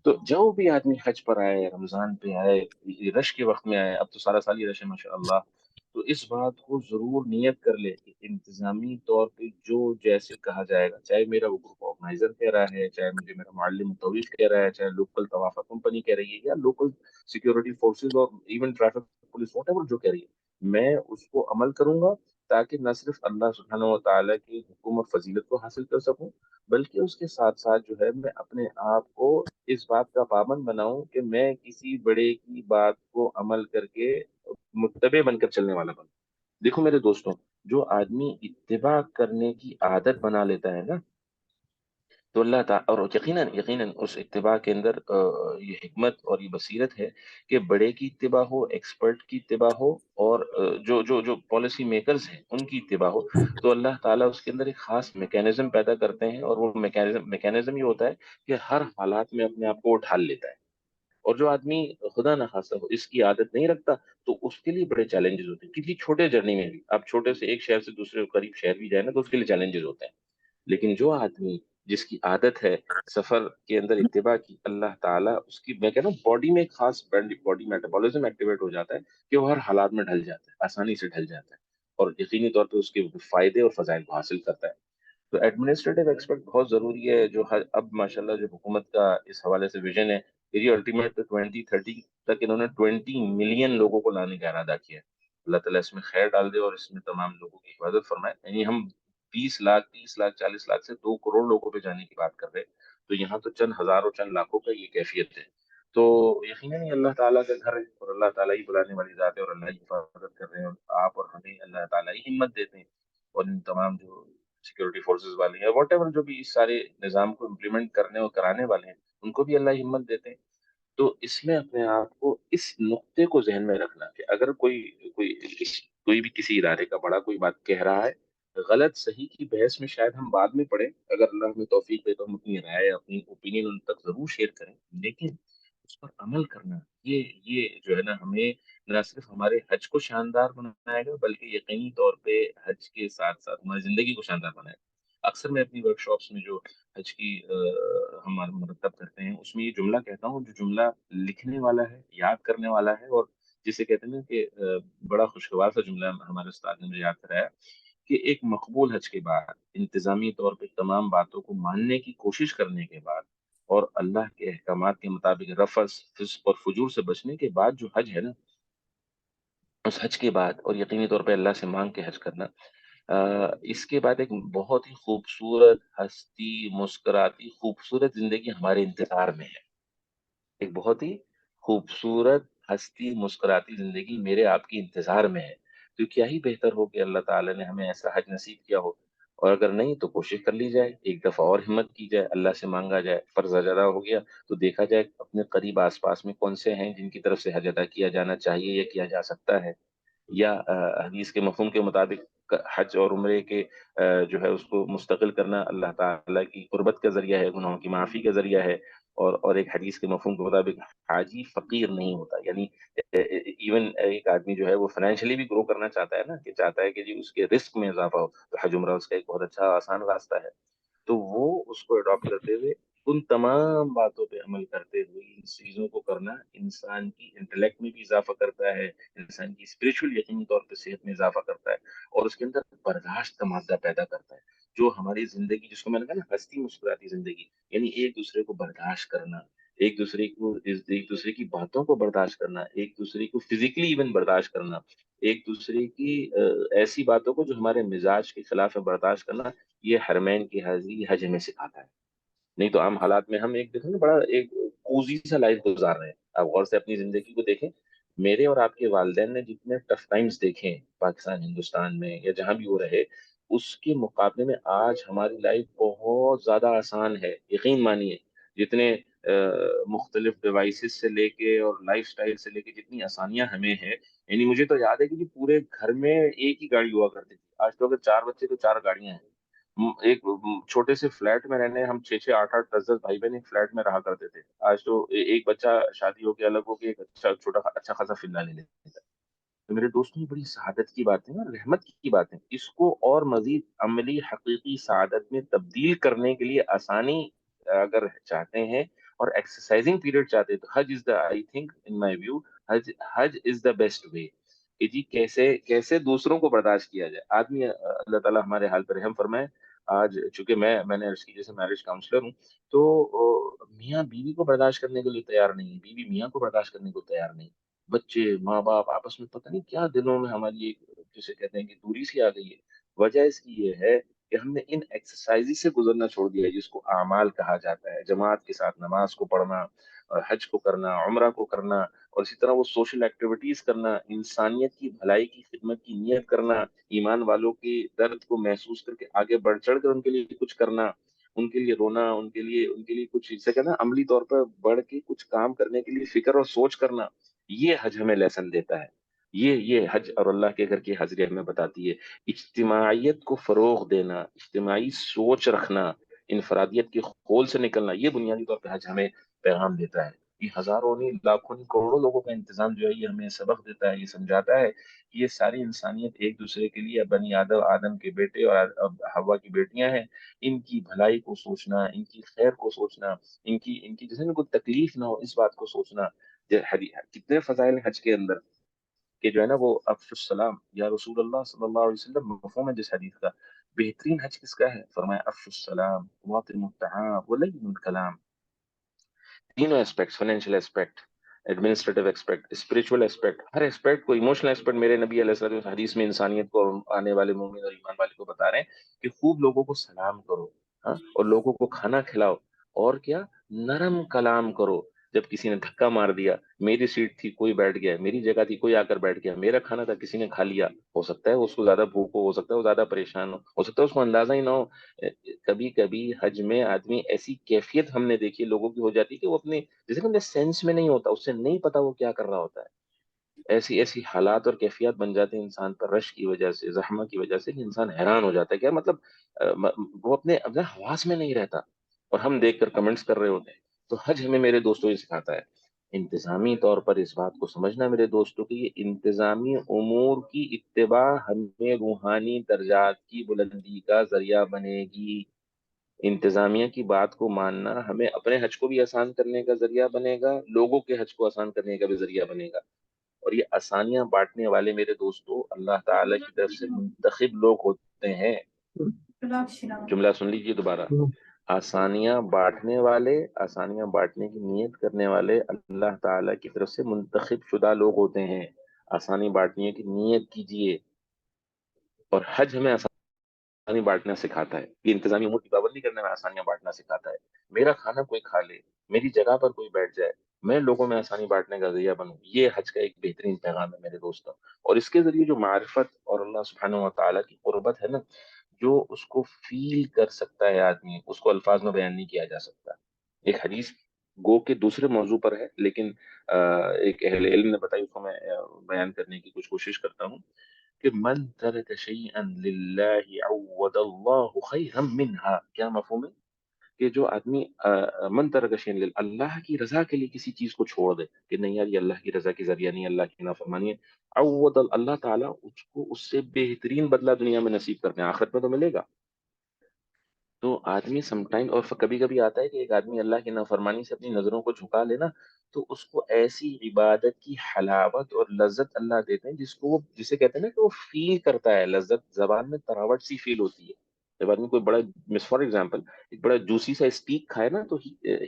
تو جو بھی آدمی حج پر آئے، رمضان پہ آئے، رش کے وقت میں آئے، اب تو سارا سال ہی رش ہے ماشاء اللہ، تو اس بات کو ضرور نیت کر لے کہ انتظامی طور پہ جو جیسے کہا جائے گا، چاہے میرا وہ گروپ آرگنائزر کہہ رہا ہے، چاہے مجھے میرا معلم متوف کہہ رہا ہے، چاہے لوکل طوافہ کمپنی کہہ رہی ہے، یا لوکل سیکورٹی فورسز اور even traffic police what ever جو کہہ رہی ہے، میں اس کو عمل کروں گا تاکہ نہ صرف اللہ سبحانہ و تعالیٰ کی حکم اور فضیلت کو حاصل کر سکوں، بلکہ اس کے ساتھ ساتھ جو ہے میں اپنے آپ کو اس بات کا پابند بناؤں کہ میں کسی بڑے کی بات کو عمل کر کے متبع بن کر چلنے والا بنوں. دیکھو میرے دوستوں، جو آدمی اتباع کرنے کی عادت بنا لیتا ہے نا، تو اللہ تعالیٰ اور یقیناً یقیناً اس اتباع کے اندر یہ حکمت اور یہ بصیرت ہے کہ بڑے کی اتباع ہو، ایکسپرٹ کی اتباع ہو، اور جو پالیسی میکرز ہیں ان کی اتباع ہو، تو اللہ تعالیٰ اس کے اندر ایک خاص میکینزم پیدا کرتے ہیں، اور وہ میکینزم یہ ہوتا ہے کہ ہر حالات میں اپنے آپ کو ڈھال لیتا ہے. اور جو آدمی خدا نہ خاصا ہو اس کی عادت نہیں رکھتا، تو اس کے لیے بڑے چیلنجز ہوتے ہیں. کسی چھوٹے جرنی میں بھی، آپ چھوٹے سے ایک شہر سے دوسرے قریب شہر بھی جائیں نا، تو اس کے لیے چیلنجز ہوتے ہیں. لیکن جو آدمی جس کی عادت ہے سفر کے اندر اتباع کی، اللہ تعالیٰ اس کی میں کہہ رہا ہوں باڈی میں ایک خاص باڈی میٹابولزم ایکٹیویٹ ہو جاتا ہے کہ وہ ہر حالات میں ڈھل جاتا ہے، آسانی سے ڈھل جاتا ہے، اور یقینی طور پہ اس کے فائدے اور فضائل کو حاصل کرتا ہے. تو ایڈمنسٹریٹو ایکسپرٹ بہت ضروری ہے. جو اب ماشاءاللہ جو حکومت کا اس حوالے سے ویژن ہے کہ یہ الٹیمیٹ 2030 تک انہوں نے 20 ملین لوگوں کو لانے کا ارادہ کیا ہے. اللہ تعالیٰ اس میں خیر ڈال دے اور اس میں تمام لوگوں کی حفاظت فرمائے. یعنی ہم 20 لاکھ 30 لاکھ 40 لاکھ سے 2 کروڑ لوگوں پہ جانے کی بات کر رہے ہیں. تو یہاں تو چند ہزاروں چند لاکھوں کا یہ کیفیت ہے. تو یقیناً یہ اللہ تعالیٰ کا گھر ہے، اور اللہ تعالیٰ ہی بلانے والی ذات ہے، اور اللہ ہی حفاظت کر رہے ہیں، اور آپ اور ہمیں اللہ تعالیٰ ہی ہمت دیتے ہیں. اور ان تمام جو سیکورٹی فورسز والے ہیں، واٹ ایور جو بھی اس سارے نظام کو امپلیمنٹ کرنے اور کرانے والے ہیں، ان کو بھی اللہ ہمت دیتے ہیں. تو اس میں اپنے آپ کو اس نقطے کو ذہن میں رکھنا کہ اگر کوئی کوئی بھی کسی ادارے کا بڑا کوئی بات کہہ رہا ہے، غلط صحیح کی بحث میں شاید ہم بعد میں پڑھیں، اگر اللہ ہمیں توفیق دے تو ہم اپنی رائے اپنی اوپینین ان تک ضرور شیئر کریں، لیکن اس پر عمل کرنا، یہ جو ہے نا ہمیں نہ صرف ہمارے حج کو شاندار بنائے گا، بلکہ یقینی طور پہ حج کے ساتھ ساتھ ہماری زندگی کو شاندار بنائے گا. اکثر میں اپنی ورک شاپس میں جو حج کی ہم مرتب کرتے ہیں، اس میں یہ جملہ کہتا ہوں، جو جملہ لکھنے والا ہے، یاد کرنے والا ہے، اور جسے کہتے ہیں نا کہ بڑا خوشگوار سا جملہ ہمارے استاد نے مجھے یاد کرایا کہ ایک مقبول حج کے بعد، انتظامی طور پہ تمام باتوں کو ماننے کی کوشش کرنے کے بعد، اور اللہ کے احکامات کے مطابق رفث فسق اور فجور سے بچنے کے بعد جو حج ہے نا، اس حج کے بعد، اور یقینی طور پہ اللہ سے مانگ کے حج کرنا، اس کے بعد ایک بہت ہی خوبصورت ہستی مسکراتی خوبصورت زندگی ہمارے انتظار میں ہے. ایک بہت ہی خوبصورت ہستی مسکراتی زندگی میرے آپ کی انتظار میں ہے. تو کیا ہی بہتر ہو کہ اللہ تعالیٰ نے ہمیں ایسا حج نصیب کیا ہو. اور اگر نہیں تو کوشش کر لی جائے، ایک دفعہ اور ہمت کی جائے، اللہ سے مانگا جائے. فرض حج ادا ہو گیا تو دیکھا جائے اپنے قریب آس پاس میں کون سے ہیں جن کی طرف سے حج ادا کیا جانا چاہیے یا کیا جا سکتا ہے. یا حدیث کے مفہوم کے مطابق حج اور عمرے کے جو ہے اس کو مستقل کرنا اللہ تعالیٰ کی قربت کا ذریعہ ہے، گناہوں کی معافی کا ذریعہ ہے. اور ایک حدیث کے مفہوم کے مطابق حاجی فقیر نہیں ہوتا. یعنی ایون ایک آدمی جو ہے وہ فائنینشلی بھی گرو کرنا چاہتا ہے نا، کہ چاہتا ہے کہ جی اس کے رسک میں اضافہ ہو، تو حج عمرہ اس کا ایک بہت اچھا آسان راستہ ہے. تو وہ اس کو اڈاپٹ کرتے ہوئے ان تمام باتوں پہ عمل کرتے ہوئے ان چیزوں کو کرنا انسان کی انٹلیکٹ میں بھی اضافہ کرتا ہے، انسان کی اسپرچل یقینی طور پہ صحت میں اضافہ کرتا ہے، اور اس کے اندر برداشت کا مادہ پیدا کرتا ہے جو ہماری زندگی، جس کو میں نے کہا نا ہستی مسکراتی زندگی، یعنی ایک دوسرے کو برداشت کرنا، ایک دوسرے کی باتوں کو برداشت کرنا، ایک دوسرے کو فزیکلی ایون برداشت کرنا، ایک دوسرے کی ایسی باتوں کو جو ہمارے مزاج کے خلاف ہے برداشت کرنا. یہ حرمین کی حاضری حج ہمیں سکھاتا ہے. نہیں تو عام حالات میں ہم ایک دیکھیں نا بڑا ایک کوزی سا لائف گزار رہے ہیں. آپ غور سے اپنی زندگی کو دیکھیں. میرے اور آپ کے والدین نے جتنے ٹف ٹائمز دیکھے ہیں پاکستان ہندوستان میں یا جہاں بھی وہ رہے، اس کے مقابلے میں آج ہماری لائف بہت زیادہ آسان ہے. یقین مانیے جتنے مختلف ڈیوائسز سے لے کے اور لائف سٹائل سے لے کے جتنی آسانیاں ہمیں ہیں. یعنی مجھے تو یاد ہے کہ پورے گھر میں ایک ہی گاڑی ہوا کرتی تھی. آج تو اگر 4 بچے تو 4 گاڑیاں ہیں. ایک چھوٹے سے فلیٹ میں رہنے ہم 6 6 8 8 10 10 بھائی بہن ایک فلیٹ میں رہا کرتے تھے. آج تو ایک بچہ شادی ہو کے الگ ہو کے ایک اچھا چھوٹا اچھا خاصا فلہ لے لیتا ہے. تو میرے دوستوں یہ بڑی سعادت کی باتیں ہیں، رحمت کی باتیں. اس کو اور مزید عملی حقیقی سعادت میں تبدیل کرنے کے لیے آسانی اگر چاہتے ہیں اور ایکسرسائزنگ پیریڈ چاہتے ہیں تو حج is the I think in my view حج از دا بیسٹ وے کہ جی کیسے کیسے دوسروں کو برداشت کیا جائے. آدمی اللہ تعالیٰ ہمارے حال پر رحم فرمائے. آج چونکہ میں نے عرض کی جیسے میرج کاؤنسلر ہوں تو میاں بیوی کو برداشت کرنے کے لیے تیار نہیں ہے، بیوی میاں کو برداشت کرنے کو تیار نہیں. بچے ماں باپ آپس میں پتہ نہیں کیا دلوں میں ہماری ایک جسے کہتے ہیں کہ دوری سی آ گئی ہے. وجہ اس کی یہ ہے کہ ہم نے ان ایکسرسائز سے گزرنا چھوڑ دیا ہے جس کو اعمال کہا جاتا ہے. جماعت کے ساتھ نماز کو پڑھنا اور حج کو کرنا، عمرہ کو کرنا، اور اسی طرح وہ سوشل ایکٹیویٹیز کرنا، انسانیت کی بھلائی کی خدمت کی نیت کرنا، ایمان والوں کے درد کو محسوس کر کے آگے بڑھ چڑھ کر ان کے لیے کچھ کرنا، ان کے لیے رونا، ان کے لیے کچھ اسے کہنا عملی طور پر بڑھ کے کچھ کام کرنے کے لیے فکر اور سوچ کرنا. یہ حج ہمیں لیسن دیتا ہے. یہ حج اور اللہ کے گھر کی حاضری ہمیں بتاتی ہے. اجتماعیت کو فروغ دینا، اجتماعی سوچ رکھنا، انفرادیت کے خول سے نکلنا، یہ بنیادی طور پہ حج ہمیں پیغام دیتا ہے. یہ ہزاروں نہیں لاکھوں نہیں کروڑوں لوگوں کا انتظام جو ہے یہ ہمیں سبق دیتا ہے، یہ سمجھاتا ہے کہ یہ ساری انسانیت ایک دوسرے کے لیے بنی آدم کے بیٹے اور حوا کی بیٹیاں ہیں. ان کی بھلائی کو سوچنا، ان کی خیر کو سوچنا، ان کی جیسے نا کوئی تکلیف نہ ہو اس بات کو سوچنا. کتنے فضائل ہیں حج کے اندر کہ جو ہے نا وہ افش السلام یا رسول اللہ صلی اللہ علیہ وسلم مفہوم ہے جس حدیث کا. بہترین حج کس کا ہے؟ فرمایا افش السلام واطعموا الطعام ولینوا الکلام. تینوں aspects, financial aspect, administrative aspect, spiritual aspect, ہر اسپیکٹ کو، ایموشنل اسپیکٹ میرے نبی علیہ الصلوۃ والسلام حدیث میں انسانیت کو اور آنے والے مومن اور ایمان والے کو بتا رہے ہیں کہ خوب لوگوں کو سلام کرو، ہاں، اور لوگوں کو کھانا کھلاؤ، اور کیا نرم کلام کرو. جب کسی نے دھکا مار دیا، میری سیٹ تھی کوئی بیٹھ گیا، میری جگہ تھی کوئی آ کر بیٹھ گیا، میرا کھانا تھا کسی نے کھا لیا، ہو سکتا ہے اس کو زیادہ بھوک ہو سکتا ہے وہ زیادہ پریشان ہو سکتا ہے اس کو اندازہ ہی نہ ہو. کبھی کبھی حج میں آدمی ایسی کیفیت ہم نے دیکھی لوگوں کی ہو جاتی کہ وہ اپنے جیسے کہ سینس میں نہیں ہوتا، اس سے نہیں پتا وہ کیا کر رہا ہوتا ہے. ایسی ایسی حالات اور کیفیات بن جاتے ہیں انسان پر رش کی وجہ سے، زحمت کی وجہ سے، کہ انسان حیران ہو جاتا ہے. کیا مطلب وہ اپنے حواس میں نہیں رہتا اور ہم دیکھ کر کمنٹس کر رہے ہوتے ہیں. تو حج ہمیں میرے دوستوں یہ سکھاتا ہے انتظامی طور پر اس بات کو سمجھنا میرے دوستوں کہ یہ انتظامی امور کی اتباع ہمیں روحانی درجات کی بلندی کا ذریعہ بنے گی. انتظامیہ کی بات کو ماننا ہمیں اپنے حج کو بھی آسان کرنے کا ذریعہ بنے گا، لوگوں کے حج کو آسان کرنے کا بھی ذریعہ بنے گا. اور یہ آسانیاں بانٹنے والے میرے دوستوں اللہ تعالی کی طرف سے منتخب لوگ ہوتے ہیں. جملہ سن لیجیے دوبارہ. آسانیاں بانٹنے والے، آسانیاں بانٹنے کی نیت کرنے والے اللہ تعالی کی طرف سے منتخب شدہ لوگ ہوتے ہیں. آسانی بانٹنی ہے کہ نیت کیجئے، اور حج ہمیں آسانی بانٹنا سکھاتا ہے، یہ انتظامی امور کی پابندی کرنے میں آسانیاں بانٹنا سکھاتا ہے، میرا کھانا کوئی کھا لے، میری جگہ پر کوئی بیٹھ جائے، میں لوگوں میں آسانی بانٹنے کا ذریعہ بنوں، یہ حج کا ایک بہترین پیغام ہے میرے دوستوں۔ اور اس کے ذریعے جو معرفت اور اللہ سبحانہ و تعالیٰ کی قربت ہے نا، جو اس کو فیل کر سکتا ہے آدمی، اس کو الفاظ میں بیان نہیں کیا جا سکتا۔ ایک حدیث گو کے دوسرے موضوع پر ہے، لیکن ایک اہل علم نے بتائی، اس کو میں بیان کرنے کی کچھ کوشش کرتا ہوں کہ من ترک شیئا للہ عوض اللہ خیرا منہا، کیا مفہوم ہے؟ کہ جو آدمی من ترک شیئا للہ، اللہ کی رضا کے لیے کسی چیز کو چھوڑ دے کہ نہیں یار یہ اللہ کی رضا کے ذریعہ نہیں، اللہ کی نافرمانی ہے، عوض اللہ تعالیٰ اس کو اس سے بہترین بدلہ دنیا میں نصیب کرتے ہیں، آخرت میں تو ملے گا۔ تو آدمی سم ٹائم، اور کبھی کبھی آتا ہے کہ ایک آدمی اللہ کی نافرمانی سے اپنی نظروں کو جھکا لینا، تو اس کو ایسی عبادت کی حلاوت اور لذت اللہ دیتے ہیں جس کو وہ، جسے کہتے ہیں نا کہ وہ فیل کرتا ہے، لذت زبان میں تراوٹ سی فیل ہوتی ہے جب آدمی کوئی بڑا، مس فار ایگزامپل ایک بڑا جوسی سا اسٹیک کھائے نا، تو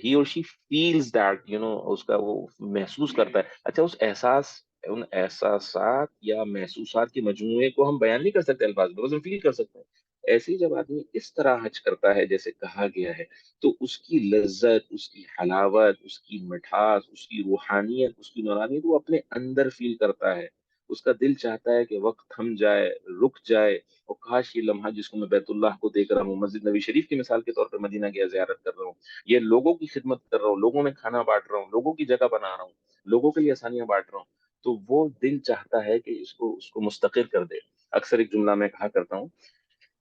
ہی اور شی فیلز دیٹ اس کا وہ محسوس کرتا ہے۔ اچھا اس احساس، ان احساسات یا محسوسات کے مجموعے کو ہم بیان نہیں کر سکتے الفاظ میں، بس ہم فیل کر سکتے ہیں۔ ایسے ہی جب آدمی اس طرح حج کرتا ہے جیسے کہا گیا ہے، تو اس کی لذت، اس کی حلاوت، اس کی مٹھاس، اس کی روحانیت، اس کی نورانیت وہ اپنے اندر فیل کرتا ہے۔ اس کا دل چاہتا ہے کہ وقت تھم جائے، رک جائے، اور کاش یہ لمحہ جس کو میں بیت اللہ کو دیکھ رہا ہوں، مسجد نبی شریف کی مثال کے طور پر مدینہ کی زیارت کر رہا ہوں، یہ لوگوں کی خدمت کر رہا ہوں، لوگوں میں کھانا بانٹ رہا ہوں، لوگوں کی جگہ بنا رہا ہوں، لوگوں کے لیے آسانیاں بانٹ رہا ہوں، تو وہ دل چاہتا ہے کہ اس کو مستقر کر دے۔ اکثر ایک جملہ میں کہا کرتا ہوں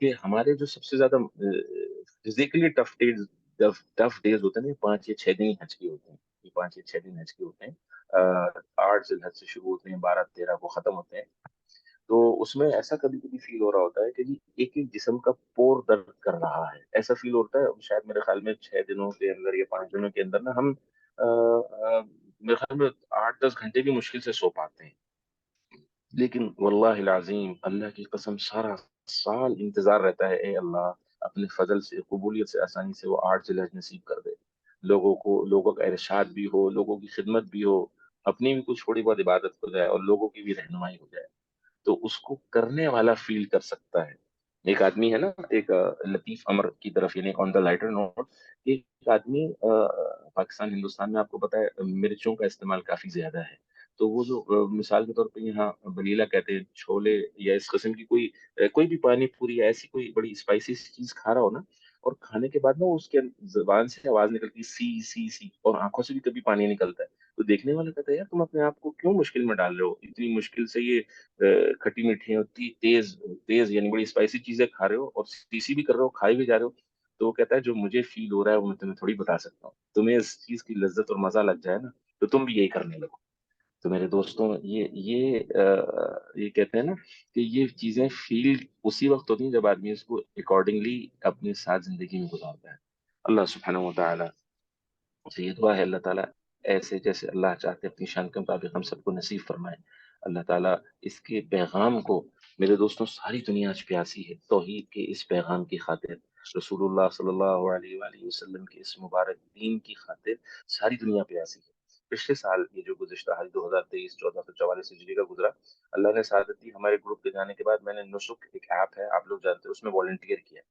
کہ ہمارے جو سب سے زیادہ فزیکلی ٹف ڈیز ہوتے ہیں نا، یہ 5 یا 6 دن ہی حج کے ہوتے ہیں، یہ 5 یا 6 دن حج کے ہوتے ہیں، 8 ذی الحج سے شروع ہوتے ہیں، 12 13 کو ختم ہوتے ہیں۔ تو اس میں ایسا کبھی کبھی فیل ہو رہا ہوتا ہے کہ جی ایک ایک جسم کا پور درد کر رہا ہے، ایسا فیل ہوتا ہے شاید میرے خیال میں 6 دنوں کے اندر یا 5 دنوں کے اندر نا ہم میرے خیال میں 8 10 گھنٹے بھی مشکل سے سو پاتے ہیں، لیکن واللہ العظیم اللہ کی قسم سارا سال انتظار رہتا ہے، اے اللہ اپنے فضل سے، قبولیت سے، آسانی سے وہ 8 ذی الحج نصیب کر دے، لوگوں کو، لوگوں کا ارشاد بھی ہو، لوگوں کی خدمت بھی ہو، اپنی بھی کچھ تھوڑی بہت عبادت ہو جائے، اور لوگوں کی بھی رہنمائی ہو جائے، تو اس کو کرنے والا فیل کر سکتا ہے۔ ایک آدمی ہے نا، ایک لطیف امر کی طرف، یعنی آن دا لائٹر نوٹ، ایک آدمی پاکستان ہندوستان میں آپ کو پتا ہے مرچوں کا استعمال کافی زیادہ ہے، تو وہ جو مثال کے طور پہ یہاں بلیلا کہتے ہیں، چھولے یا اس قسم کی کوئی کوئی بھی پانی پوری یا ایسی کوئی بڑی اسپائسی چیز کھا رہا ہو نا، اور کھانے کے بعد نا اس کے زبان سے آواز نکلتی ہے سی سی سی، اور آنکھوں سے بھی کبھی پانی نکلتا ہے، تو دیکھنے والا کہتا ہے یار تم اپنے آپ کو کیوں مشکل میں ڈال رہے ہو، اتنی مشکل سے یہ کھٹی میٹھی ہوتی تیز تیز یعنی بڑی اسپائسی چیزیں کھا رہے ہو، اور سی سی بھی کر رہے ہو، کھائی بھی جا رہے ہو۔ تو وہ کہتا ہے جو مجھے فیل ہو رہا ہے وہ میں تمہیں تھوڑی بتا سکتا ہوں، تمہیں اس چیز کی لذت اور مزہ لگ جائے نا، تو تم بھی یہی کرنے لگو۔ تو میرے دوستوں، یہ کہتے ہیں نا کہ یہ چیزیں فیل اسی وقت ہوتی ہیں جب آدمی اس کو اکارڈنگلی اپنے ساتھ زندگی میں گزارتا ہے۔ اللہ سبحانہ و تعالی سے یہ دعا ہے، اللہ تعالیٰ ایسے جیسے اللہ چاہتے اپنی شان کے مطابق ہم سب کو نصیب فرمائے۔ اللہ تعالیٰ اس کے پیغام کو، میرے دوستوں ساری دنیا آج پیاسی ہے توحید کے اس پیغام کی خاطر، رسول اللہ صلی اللہ علیہ وآلہ وسلم کے اس مبارک دین کی خاطر ساری دنیا پیاسی ہے۔ پچھلے سال یہ جو گزشتہ حج 2023 1444 ہجری کا گزرا، اللہ نے سعادت دی، ہمارے گروپ کے جانے کے بعد میں نے نسک ایک ایپ ہے آپ لوگ جانتے ہیں، اس میں والنٹیئر کیا،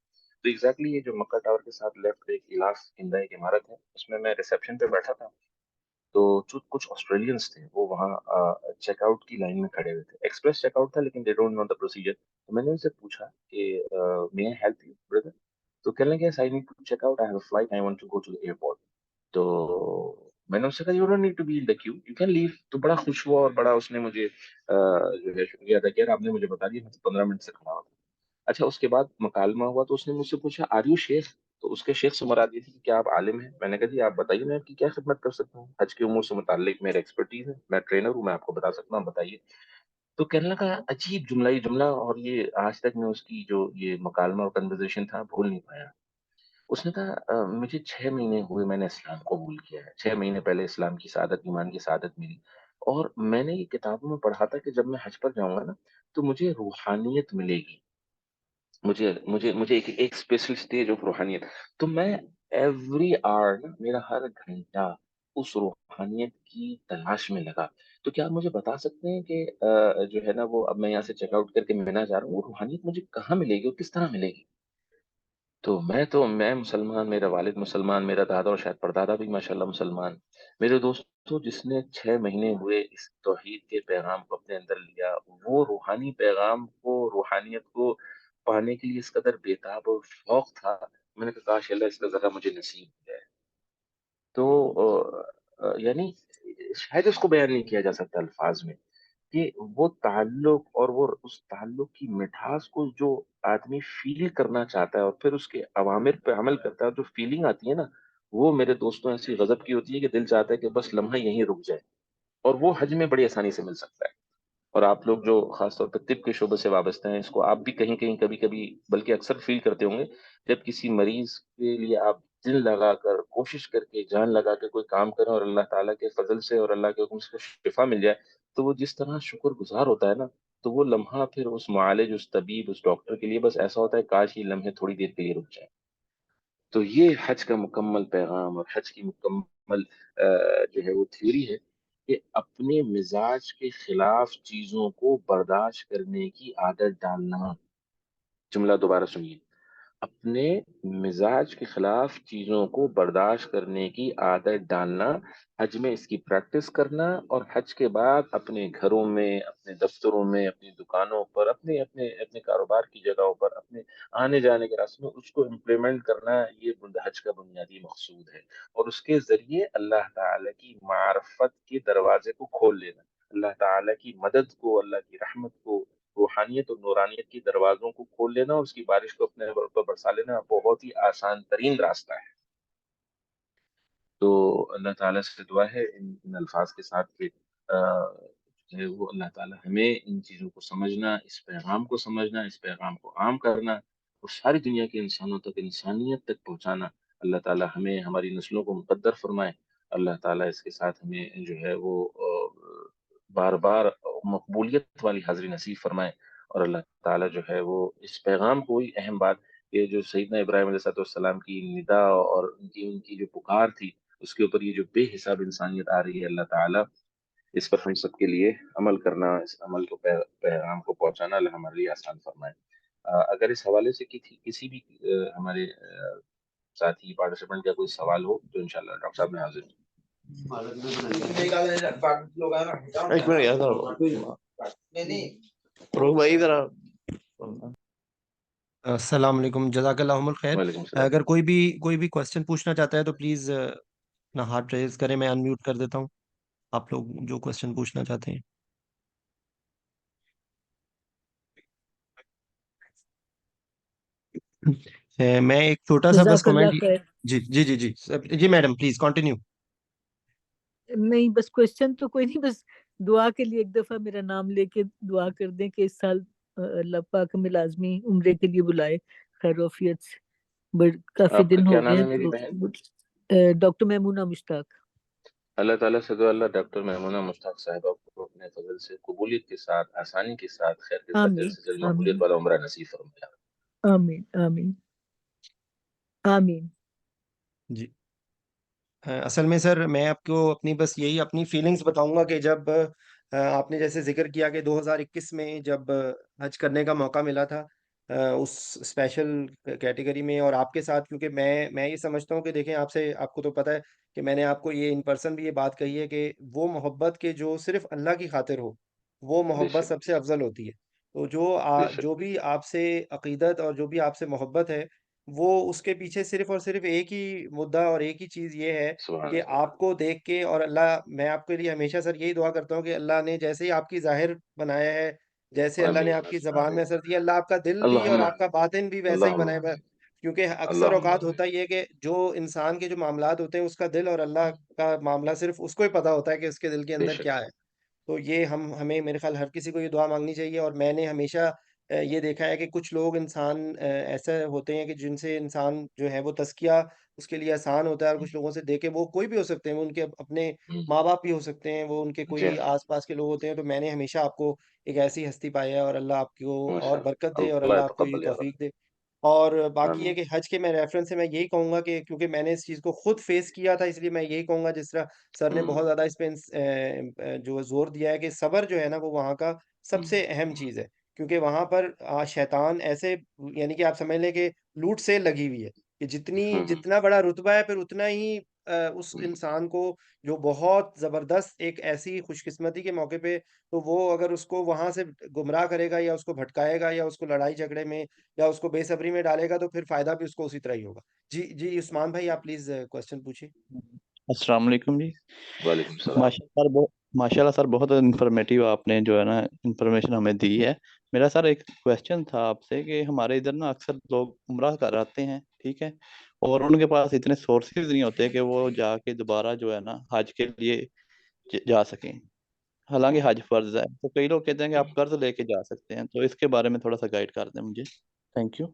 تو ایگزیکٹلی یہ جو مکہ ٹاور کے ساتھ لیفٹ ایک الاف اندہ ایک عمارت ہے، اس میں ریسپشن پہ بیٹھا تھا، تو کچھ آسٹریلینس تھے وہ وہاں چیک آؤٹ کی لائن میں کھڑے ہوئے تھے، ایکسپریس چیک آؤٹ تھا لیکن they don't know the procedure, تو میں نے ان سے پوچھا کہ may I help you brother, تو کہنے لگے I need to check out, I have a flight, I want to go to airport, تو میں نے اس سے کہا you don't need to be in the queue, you can leave, تو بڑا خوش ہوا اور بڑا اس نے مجھے جو ہے شکریہ ادا کیا، آپ نے مجھے بتا دیا، میں تو 15 منٹ سے کھڑا ہوا تھا۔ اچھا اس کے بعد مکالمہ ہوا تو اس نے مجھ سے پوچھا آر یو شیخ، تو اس کے شیخ سے مراد یہ تھی کہ کیا آپ عالم ہیں، میں نے کہا جی آپ بتائیے میں آپ کی کیا خدمت کر سکتا ہوں، حج کی امور سے متعلق میرا ایکسپرٹیز ہے، میں ٹرینر ہوں، میں آپ کو بتا سکتا ہوں، بتائیے۔ تو کہنے لگا عجیب جملہ، یہ جملہ، اور یہ آج تک میں اس کی جو یہ مکالمہ اور کنورزیشن تھا بھول نہیں پایا۔ اس نے کہا مجھے 6 مہینے ہوئے میں نے اسلام قبول کیا ہے، 6 مہینے پہلے اسلام کی سعادت، ایمان کی سعادت ملی، اور میں نے یہ کتابوں میں پڑھا تھا کہ جب میں حج پر جاؤں گا نا تو مجھے روحانیت ملے گی، مجھے ایک اسپیشل اسٹیج آف روحانیت، تو میں ایوری آور، میرا ہر گھنٹہ اس روحانیت کی تلاش میں لگا. تو کیا آپ مجھے بتا سکتے ہیں کہ جو ہے نا وہ اب میں یہاں سے چیک آؤٹ کر کے مینا جا رہا ہوں، وہ روحانیت مجھے کہاں ملے گی اور کس طرح ملے گی؟ تو میں مسلمان، میرا والد مسلمان، میرا دادا اور شاید پردادا بھی ماشاءاللہ مسلمان. میرے دوستوں، جس نے 6 مہینے ہوئے اس توحید کے پیغام کو اپنے اندر لیا، وہ روحانی پیغام کو، روحانیت کو پانے کے لیے اس قدر بےتاب اور شوق تھا. میں نے کہا کاش اللہ اس کا ذرا مجھے نصیب ہو جائے. تو یعنی شاید اس کو بیان نہیں کیا جا سکتا الفاظ میں کہ وہ تعلق اور وہ اس تعلق کی مٹھاس کو جو آدمی فیل کرنا چاہتا ہے اور پھر اس کے اوامر پہ عمل کرتا ہے، جو فیلنگ آتی ہے نا، وہ میرے دوستوں ایسی غضب کی ہوتی ہے کہ دل چاہتا ہے کہ بس لمحہ یہیں رک جائے. اور وہ حج میں بڑی آسانی سے مل سکتا ہے. اور آپ لوگ جو خاص طور پہ طب کے شعبے سے وابستہ ہیں، اس کو آپ بھی کہیں کہیں کبھی کبھی بلکہ اکثر فیل کرتے ہوں گے. جب کسی مریض کے لیے آپ دل لگا کر، کوشش کر کے، جان لگا کے کوئی کام کریں اور اللہ تعالیٰ کے فضل سے اور اللہ کے حکم سے شفا مل جائے، تو وہ جس طرح شکر گزار ہوتا ہے نا، تو وہ لمحہ پھر اس معالج، اس طبیب، اس ڈاکٹر کے لیے بس ایسا ہوتا ہے کاش یہ لمحے تھوڑی دیر کے لیے رک جائے. تو یہ حج کا مکمل پیغام اور حج کی مکمل جو ہے وہ تھیوری ہے کہ اپنے مزاج کے خلاف چیزوں کو برداشت کرنے کی عادت ڈالنا. جملہ دوبارہ سنیے: اپنے مزاج کے خلاف چیزوں کو برداشت کرنے کی عادت ڈالنا، حج میں اس کی پریکٹس کرنا، اور حج کے بعد اپنے گھروں میں، اپنے دفتروں میں، اپنی دکانوں پر، اپنے اپنے اپنے کاروبار کی جگہوں پر، اپنے آنے جانے کے راستے میں اس کو امپلیمنٹ کرنا. یہ حج کا بنیادی مقصود ہے. اور اس کے ذریعے اللہ تعالی کی معرفت کے دروازے کو کھول لینا، اللہ تعالی کی مدد کو، اللہ کی رحمت کو، روحانیت اور نورانیت کی دروازوں کو کھول لینا اور اس کی بارش کو اپنے اوپر برسا لینا بہت ہی آسان ترین راستہ ہے. تو اللہ تعالیٰ سے دعا ہے ان الفاظ کے ساتھ کہ جو ہے وہ اللہ تعالیٰ ہمیں ان چیزوں کو سمجھنا، اس پیغام کو سمجھنا، اس پیغام کو عام کرنا اور ساری دنیا کے انسانوں تک، انسانیت تک پہنچانا اللہ تعالیٰ ہمیں، ہماری نسلوں کو مقدر فرمائے. اللہ تعالیٰ اس کے ساتھ ہمیں جو ہے وہ بار بار مقبولیت والی حاضری نصیب فرمائے. اور اللہ تعالیٰ جو ہے وہ اس پیغام کو ہی اہم بات، یہ جو سیدنا ابراہیم علیہ السلام کی ندا اور ان کی جو پکار تھی، اس کے اوپر یہ جو بے حساب انسانیت آ رہی ہے، اللہ تعالیٰ اس پر ہم سب کے لیے عمل کرنا، اس عمل کو، پیغام کو پہنچانا اللہ ہمارے لیے آسان فرمائے. اگر اس حوالے سے کسی بھی ہمارے ساتھی پارٹیسپینٹ کا کوئی سوال ہو تو انشاءاللہ ڈاکٹر صاحب میں حاضر ہوں. ایک منٹ یاد روح بھائی ذرا. السلام علیکم، جزاک اللہ الخیر. وعلیکم السلام. اگر کوئی بھی کوشچن پوچھنا چاہتا ہے تو پلیز اپنا ہاتھ ریز کریں، میں انمیوٹ کر دیتا ہوں آپ لوگ جو کوشچن پوچھنا چاہتے ہیں. میں ایک چھوٹا سا بس جزاک اللہ کمنٹ. خیر. جی جی جی جی جی میڈم پلیز کنٹینیو. نہیں بس کوشچن تو کوئی نہیں، بس دعا کے لیے ایک دفعہ میرا نام لے کے دعا کر دیں کہ اس سال اللہ پاک ہمیں لازمی عمرے کے لیے بلائے خیر وفیت سے. کافی آپ کا دن کیا ہو نام گئے ہے ہیں میری تو بہن؟ ڈاکٹر میمونہ مشتاق. اللہ تعالیٰ سے دعا اللہ ڈاکٹر میمونہ مشتاق صاحبہ کو اپنے فضل سے قبولیت کے ساتھ، آسانی کے ساتھ، خیر کے ساتھ جلد آمین سے جلد آمین مقبولیت والا عمرہ نصیب فرمائے. آمین آمین آمین. جی اصل میں سر میں آپ کو اپنی بس یہی اپنی فیلنگز بتاؤں گا کہ جب آپ نے جیسے ذکر کیا کہ 2021 میں جب حج کرنے کا موقع ملا تھا اس اسپیشل کیٹیگری میں، اور آپ کے ساتھ، کیونکہ میں یہ سمجھتا ہوں کہ دیکھیں آپ کو تو پتہ ہے کہ میں نے آپ کو یہ ان پرسن بھی یہ بات کہی ہے کہ وہ محبت کے جو صرف اللہ کی خاطر ہو، وہ بے محبت شک، سب سے افضل ہوتی ہے. تو بے شک. جو بھی آپ سے عقیدت اور جو بھی آپ سے محبت ہے، وہ اس کے پیچھے صرف اور صرف ایک ہی مدعا اور ایک ہی چیز یہ ہے سبحان کہ اللہ. آپ کو دیکھ کے، اور اللہ، میں آپ کے لیے ہمیشہ سر یہی دعا کرتا ہوں کہ اللہ نے جیسے ہی آپ کی ظاہر بنایا ہے، جیسے اللہ نے آمین. آپ کی زبان میں اثر دیا، اللہ آپ کا دل بھی اور اللہم، آپ کا باطن بھی ویسا ہی اللہم، بنائے گا. کیونکہ اکثر اللہم. اوقات ہوتا ہی ہے کہ جو انسان کے جو معاملات ہوتے ہیں، اس کا دل اور اللہ کا معاملہ صرف اس کو ہی پتا ہوتا ہے کہ اس کے دل کے بے اندر شک. کیا ہے. تو یہ ہمیں میرے خیال ہر کسی کو یہ دعا مانگنی چاہیے. اور میں نے ہمیشہ یہ دیکھا ہے کہ کچھ لوگ انسان ایسے ہوتے ہیں کہ جن سے انسان جو ہے وہ تزکیہ اس کے لیے آسان ہوتا ہے، اور کچھ لوگوں سے دیکھے وہ کوئی بھی ہو سکتے ہیں، وہ ان کے اپنے ہم، ماں باپ بھی ہو سکتے ہیں، وہ ان کے جی کوئی ہاں. آس پاس کے لوگ ہوتے ہیں. تو میں نے ہمیشہ آپ کو ایک ایسی ہستی پایا ہے، اور اللہ آپ کو ماشاء اور برکت دے اللہ، اور اللہ اللہ آپ کو یہ تقبل یا رب. توفیق دے. اور باقی یہ آمین۔ کہ حج کے میں ریفرنس سے میں یہی کہوں گا کہ کیونکہ میں نے اس چیز کو خود فیس کیا تھا، اس لیے میں یہی کہوں گا جس طرح سر نے بہت زیادہ اس پہ جو زور دیا ہے کہ صبر جو ہے نا وہ وہاں کا سب سے اہم چیز ہے، کیونکہ وہاں پر شیطان ایسے یعنی کہ آپ سمجھ لیں کہ لوٹ سیل لگی ہوئی ہے کہ جتنا بڑا رتبہ ہے پھر اتنا ہی اس انسان کو جو بہت زبردست ایک ایسی خوش قسمتی کے موقع پہ، تو وہ اگر اس کو وہاں سے گمراہ کرے گا یا اس کو بھٹکائے گا یا اس کو لڑائی جھگڑے میں یا اس کو بے صبری میں ڈالے گا، تو پھر فائدہ بھی اس کو اسی طرح ہی ہوگا۔ جی عثمان بھائی آپ پلیز کوشچن پوچھیے۔ السلام علیکم جی۔ وعلیکم السلام۔ ماشاء اللہ سر، بہت انفارمیٹیو آپ نے جو ہے نا انفارمیشن ہمیں دی ہے۔ میرا سر ایک کویشچن تھا آپ سے کہ ہمارے ادھر نا اکثر لوگ عمرہ کراتے ہیں، ٹھیک ہے، اور ان کے پاس اتنے سورسز نہیں ہوتے کہ وہ جا کے دوبارہ جو ہے نا حج کے لیے جا سکیں، حالانکہ حج فرض ہے۔ تو کئی لوگ کہتے ہیں کہ آپ قرض لے کے جا سکتے ہیں، تو اس کے بارے میں تھوڑا سا گائیڈ کر دیں مجھے، تھینک یو۔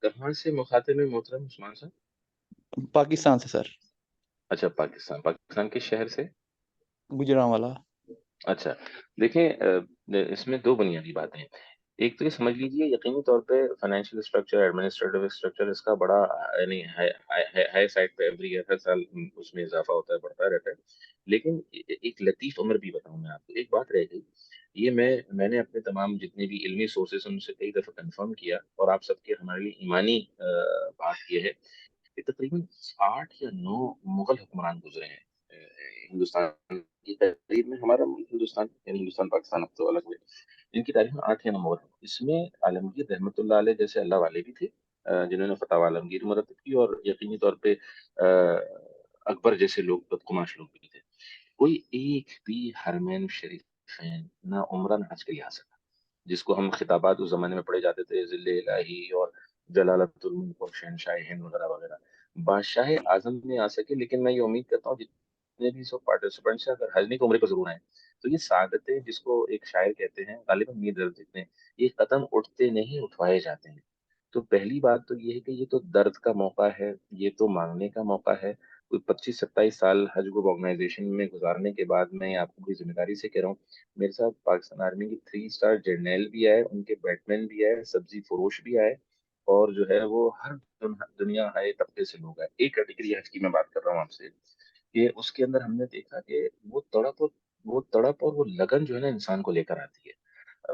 کہاں سے مخاطب ہے محترم عثمان صاحب؟ پاکستان سے سر، اچھا، پاکستان کے شہر سے؟ گجرانوالا۔ اچھا، دیکھیں اس میں دو بنیادی باتیں ہیں۔ ایک تو یہ سمجھ لیجئے یقینی طور پہ فائنینشیل اسٹرکچر، ایڈمنسٹریٹو اسٹرکچر اس کا بڑا یعنی ہائی سائڈ پہ ایوری ایئر ہر سال اس میں اضافہ ہوتا ہے، بڑھتا رہتا ہے۔ لیکن ایک لطیف امر بھی بتاؤں میں آپ کو، ایک بات رہ گئی، یہ میں نے اپنے تمام جتنے بھی علمی سورسز ان سے کئی دفعہ کنفرم کیا، اور آپ سب کے ہمارے لیے ایمانی بات یہ ہے کہ تقریباً 8 یا 9 مغل حکمران گزرے ہیں ہندوستان کی تحریر میں۔ ہمارا ملک ہندوستان یعنی ہندوستان پاکستان اب تو الگ ہوئے، ان کی تاریخ میں 8 یا 9 مغل، اس میں عالمگیر رحمۃ اللہ علیہ جیسے اللہ والے بھی تھے جنہوں نے فتح عالمگیر مرتب کی، اور یقینی طور پہ اکبر جیسے لوگ بدقماش لوگ بھی تھے۔ کوئی ایک بھی حرمین شریفین نہ عمرہ نہ حج کے لیے آ سکا، جس کو ہم خطابات اس زمانے میں پڑھے جاتے تھے، ذل الہی اور جلالت الملک اور شہنشاہ ہند وغیرہ وغیرہ، بادشاہ اعظم نہیں آ سکے۔ لیکن میں یہ امید کرتا ہوں جتنے بھی سو پارٹیسپینٹس ہیں، اگر حج نہیں تو عمرے کو ضرور آئیں، تو یہ سعادتیں جس کو ایک شاعر کہتے ہیں، غالباً یہ درد دیتے ہیں، یہ قدم اٹھتے نہیں اٹھوائے جاتے ہیں۔ تو پہلی بات تو یہ ہے کہ یہ تو درد کا موقع ہے، یہ تو مانگنے کا موقع ہے۔ کوئی 25-27 سال حج گروپ آرگنائزیشن میں گزارنے کے بعد میں آپ کو بھی ذمہ داری سے کہہ رہا ہوں، میرے ساتھ پاکستان آرمی کی 3 اسٹار جرنیل بھی آئے، ان کے بیٹمین بھی آئے، سبزی فروش بھی آئے، اور جو ہے وہ ہر دنیا ہائے طبقے سے لوگ آئے۔ ایک کیٹیگری حج کی میں بات کر رہا ہوں آپ سے، کہ اس کے اندر ہم نے دیکھا کہ وہ تڑپ اور وہ لگن جو ہے نا انسان کو لے کر آتی ہے۔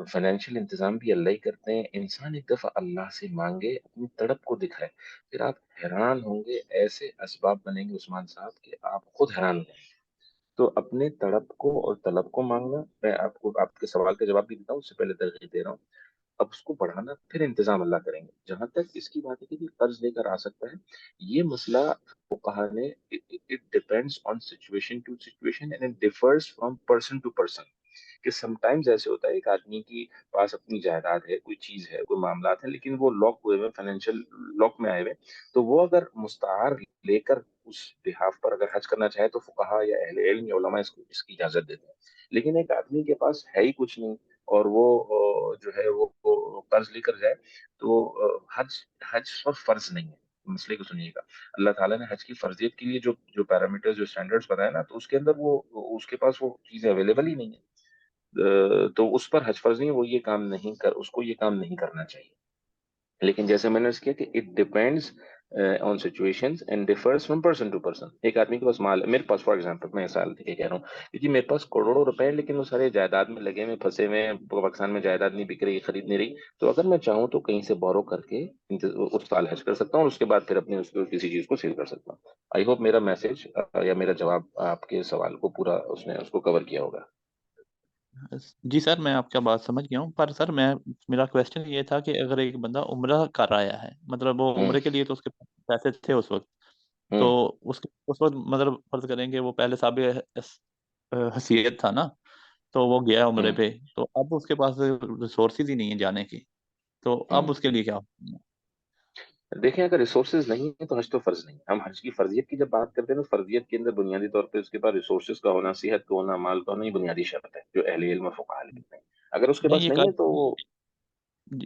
فائنینشیل انتظام بھی اللہ ہی کرتے ہیں، انسان ایک دفعہ اللہ سے مانگے، اپنی تڑپ کو دکھائے، پھر آپ حیران ہوں گے، ایسے اسباب بنیں گے عثمان صاحب کہ آپ خود حیران ہوں گے۔ تو اپنے تڑپ کو اور طلب کو مانگنا، میں آپ کو آپ کے سوال کا جواب بھی دیتا ہوں، اس سے پہلے ترغیب دے رہا ہوں، اب اس کو بڑھانا پھر انتظام اللہ کریں گے۔ جہاں تک اس کی بات ہے کہ قرض لے کر آ سکتا ہے، یہ مسئلہ فقہا نے it depends on situation to situation and it differs from person to person، کہ سم ٹائمز ایسے ہوتا ہے ایک آدمی کی پاس اپنی جائیداد ہے، کوئی چیز ہے، کوئی معاملات ہیں، لیکن وہ لاک ہوئے ہوئے فائنینشیل لاک میں آئے ہوئے، تو وہ اگر مستعار لے کر اس بہاف پر اگر حج کرنا چاہے تو فقہا یا اہل علم یا علماء اس کی اجازت دیتے ہیں۔ لیکن ایک آدمی کے پاس ہے ہی کچھ نہیں، اور وہ جو ہے وہ قرض لے کر جائے، تو حج پر فرض نہیں ہے۔ مسئلے کو سنیے گا، اللہ تعالیٰ نے حج کی فرضیت کے لیے جو پیرامیٹر جو اسٹینڈرڈز بتائے نا، تو اس کے اندر وہ اس کے پاس وہ چیزیں اویلیبل ہی نہیں ہے، تو اس پر حج فرض نہیں ہے، وہ یہ کام نہیں اس کو یہ کام نہیں کرنا چاہیے۔ لیکن جیسے میں نے اس کیا کہ it depends on situations and differs from person to person. ایک آدمی کے پاس مال ہے، میرے پاس فار ایگزامپل میں مثال کے کہہ رہا ہوں کہ جی میرے پاس کروڑوں روپے ہیں، لیکن وہ سارے جائیداد میں لگے ہوئے پھنسے ہوئے ہیں، پاکستان میں جائیداد نہیں بک رہی، خرید نہیں رہی، تو اگر میں چاہوں تو کہیں سے بورو کر کے اس سال حج کر سکتا ہوں، اور اس کے بعد پھر اپنے اس کو کسی چیز کو سیل کر سکتا ہوں۔ آئی ہوپ میرا میسج یا میرا جواب آپ کے سوال کو پورا اس نے اس کو کور کیا ہوگا۔ جی سر، میں آپ کا بات سمجھ گیا ہوں، پر سر میرا کویشچن یہ تھا کہ اگر ایک بندہ عمرہ کر آیا ہے، مطلب وہ عمرے کے لیے تو اس کے پیسے تھے اس وقت، تو اس وقت مطلب فرض کریں کہ وہ پہلے صاحب حیثیت تھا نا، تو وہ گیا عمرے پہ، تو اب اس کے پاس ریسورسز ہی نہیں ہیں جانے کی، تو اب اس کے لیے کیا؟ دیکھیں، اگر ریسورسز نہیں ہے تو حج تو فرض نہیں۔ ہم حج کی فرضیت کی جب بات کرتے ہیں تو فرضیت کے اندر بنیادی طور پہ اس کے پاس ریسورسز کا ہونا، صحت کا ہونا، مال کا ہونا، یہ بنیادی شرط ہے جو اہل علم و فقہا لکھتے ہیں۔ اگر اس کے نہیں پاس یہ نہیں ہے تو وہ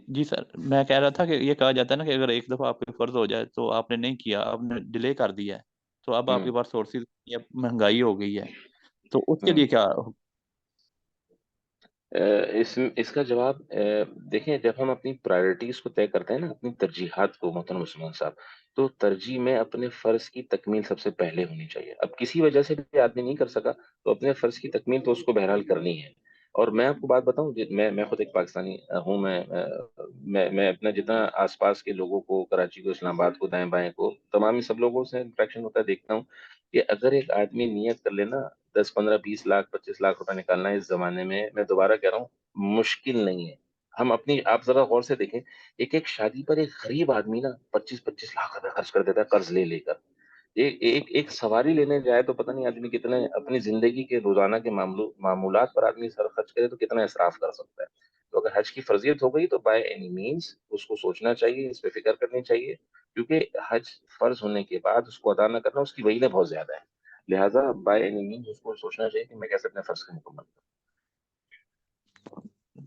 جی سر، میں کہہ رہا تھا کہ یہ کہا جاتا ہے نا کہ اگر ایک دفعہ آپ کے فرض ہو جائے تو آپ نے نہیں کیا، آپ نے ڈیلے کر دیا ہے، تو اب آپ کے پاس سورسز یا مہنگائی ہو گئی ہے، تو اس کے لیے کیا؟ اس کا جواب دیکھیں، جب ہم اپنی پرائرٹیز کو طے کرتے ہیں نا، اپنی ترجیحات کو، محترم عثمان صاحب، تو ترجیح میں اپنے فرض کی تکمیل سب سے پہلے ہونی چاہیے. اب کسی وجہ سے بھی آدمی نہیں کر سکا تو اپنے فرض کی تکمیل تو اس کو بہرحال کرنی ہے. اور میں آپ کو بات بتاؤں، میں خود ایک پاکستانی ہوں. میں اپنا جتنا آس پاس کے لوگوں کو، کراچی کو، اسلام آباد کو، دائیں بائیں کو، تمام سب لوگوں سے انٹریکشن ہوتا ہے، دیکھتا ہوں کہ اگر ایک آدمی نیت کر لینا 10 15 20 لاکھ 25 لاکھ روپے نکالنا اس زمانے میں دوبارہ کہہ رہا ہوں، مشکل نہیں ہے. آپ ذرا غور سے دیکھیں، ایک شادی پر ایک غریب آدمی نا 25 25 لاکھ روپے خرچ کر دیتا ہے قرض لے لے کر. ایک سواری لینے جائے تو پتہ نہیں آدمی کتنے اپنی زندگی کے روزانہ کے معمولات پر آدمی سر خرچ کرے تو کتنا اسراف کر سکتا ہے. تو اگر حج کی فرضیت ہو گئی تو بائی اینی مینس اس کو سوچنا چاہیے، اس پہ فکر کرنی چاہیے، کیونکہ حج فرض ہونے کے بعد اس کو ادا نہ کرنا، اس کی وجہ بہت زیادہ ہے. لہٰذا بائی اینی مینس اس کو سوچنا چاہیے کہ میں کیسے اپنے فرض کو مکمل کروں.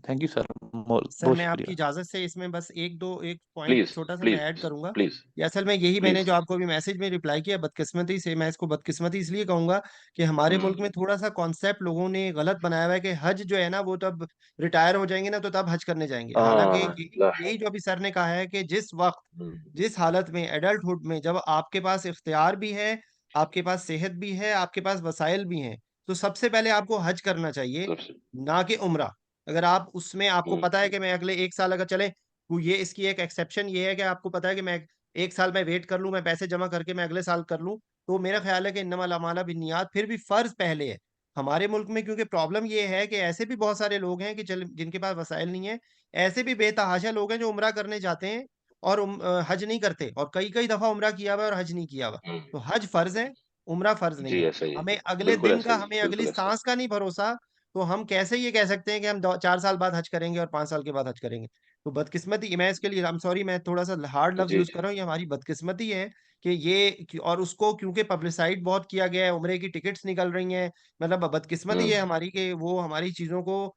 تھینک یو سر، سر بہت میں آپ شکریہ. کی اجازت سے اس میں بس ایک پوائنٹ پلیز چھوٹا سا میں پلیز ایڈ کروں گا. پلیز یہ اصل میں یہی میں نے پلیز. جو آپ کو بھی میسج میں رپلائی کیا، بدقسمتی سے میں اس کو بدقسمتی اس لیے کہوں گا کہ ہمارے ملک میں تھوڑا سا کانسیپٹ لوگوں نے غلط بنایا ہوا ہے کہ حج جو ہے نا وہ تب ریٹائر ہو جائیں گے نا تو تب حج کرنے جائیں گے. حالانکہ یہی جو ابھی سر نے کہا ہے کہ جس وقت، جس حالت میں، ایڈلٹ ہوڈ میں، جب آپ کے پاس اختیار بھی ہے، آپ کے پاس صحت بھی ہے، آپ کے پاس وسائل بھی ہیں، تو سب سے پہلے آپ کو حج کرنا چاہیے، نہ کہ عمرہ. اگر آپ اس میں آپ کو پتا ہے کہ میں اگلے 1 سال اگر چلے، یہ اس کی ایک ایکسیپشن یہ ہے کہ آپ کو پتا ہے کہ میں 1 سال میں ویٹ کر لوں، میں پیسے جمع کر کے میں اگلے سال کر لوں، تو میرا خیال ہے کہ انما الاعمال بالنیات پھر بھی فرض پہلے ہے ہمارے ملک میں. کیونکہ پرابلم یہ ہے کہ ایسے بھی بہت سارے لوگ ہیں کہ جن کے پاس وسائل نہیں ہے، ایسے بھی بے تحاشا لوگ ہیں جو عمرہ کرنے جاتے ہیں اور حج نہیں کرتے، اور کئی کئی دفعہ عمرہ کیا ہوا اور حج نہیں کیا ہوا. تو حج فرض ہے، عمرہ فرض نہیں جی ہے. ایسا ہی ہمیں ہے، اگلے بالکل دن ایسا کا، ہی ہے، ہمیں اگلی بالکل ایسا ہی سانس کا نہیں بھروسہ، تو ہم کیسے یہ کہہ سکتے ہیں کہ ہم 4 سال بعد حج کریں گے اور 5 سال کے بعد حج کریں گے. تو بدقسمتی، میں اس کے لیے سوری، میں تھوڑا سا ہارڈ ہے. لفظ جی یوز کر رہا ہوں، یہ ہماری بدقسمتی ہے کہ یہ، اور اس کو کیونکہ پبلسائڈ بہت کیا گیا ہے، عمرے کی ٹکٹس نکل رہی ہیں، مطلب بدقسمتی ہے ہماری کہ وہ ہماری چیزوں کو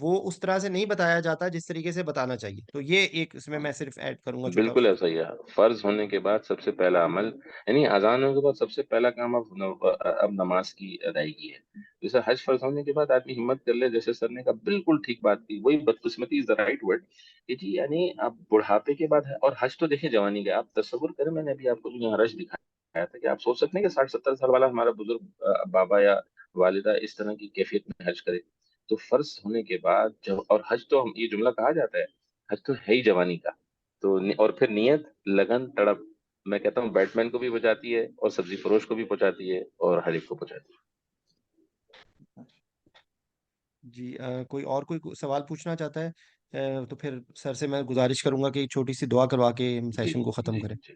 وہ اس طرح سے نہیں بتایا جاتا جس طریقے سے بتانا چاہیے. تو یہ ایک اس میں صرف ایڈ کروں گا چھوٹا. بالکل ایسا ہی ہے. فرض ہونے کے بعد سب سے پہلا عمل، یعنی اذان ہونے کے بعد سب سے پہلا کام اب نماز کی ادائیگی ہے. جیسے حج فرض ہونے کے بعد آدمی ہمت کر لے، جیسے سر نے کہا بالکل ٹھیک بات کی، وہی بدقسمتی از دا رائٹ ورڈ کہ جی، یعنی اب بڑھاپے کے بعد ہے. اور حج تو دیکھیں جوانی کا، آپ تصور کریں، میں نے ابھی آپ کو جو یہاں حج دکھایا تھا کہ آپ سوچ سکتے ہیں کہ 60 70 سال والا ہمارا بزرگ بابا یا والدہ اس طرح کی کیفیت میں حج کرے. تو فرض ہونے کے بعد جب، اور حج تو یہ جملہ کہا جاتا ہے، حج تو ہے ہی جوانی کا. تو اور پھر نیت، لگن، تڑپ، میں کہتا ہوں بیٹ مین کو بھی بچاتی ہے اور سبزی فروش کو بھی پہنچاتی ہے اور ہر ایک کو پہنچاتی ہے. جی کوئی سوال پوچھنا چاہتا ہے تو پھر سر سے میں گزارش کروں گا کہ چھوٹی سی دعا کروا کے ہم جی سیشن کو ختم جی کریں. جی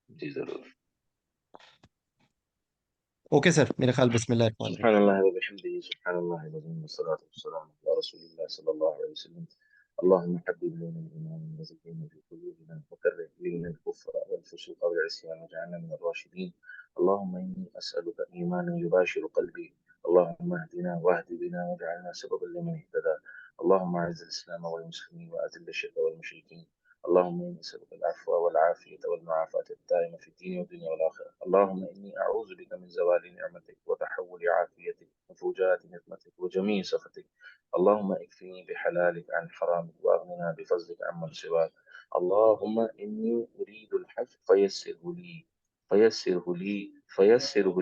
جی ضرور. اوکے سر، میرے خیال بسم اللہ الرحمن الرحیم. سبحان اللہ وبحمدہ، سبحان اللہ العظیم، والصلاة والسلام على رسول الله صلى الله عليه وسلم. اللهم حبب إلينا الإيمان وزينه في قلوبنا وكره إلينا الكفر والفسوق والعصيان واجعلنا من الراشدين. اللهم إني أسألك إيمانا يباشر قلبي. اللهم اهدنا واهد بنا واجعلنا سببا لمن اهتدى. اللهم أعز الإسلام والمسلمين وأذل الشرك والمشركين. اللهم إني أسألك العفو والعافية والمعافاة الدائمة في الدين والدنيا والآخرة. اللهم إني أعوذ بك من زوال نعمتك وتحول عافيتك وفجاءة نقمتك وجميع سخطك. اللهم اكفني بحلالك عن حرامك واغننا بفضلك عمن سواك. اللهم إني أريد الحج فيسره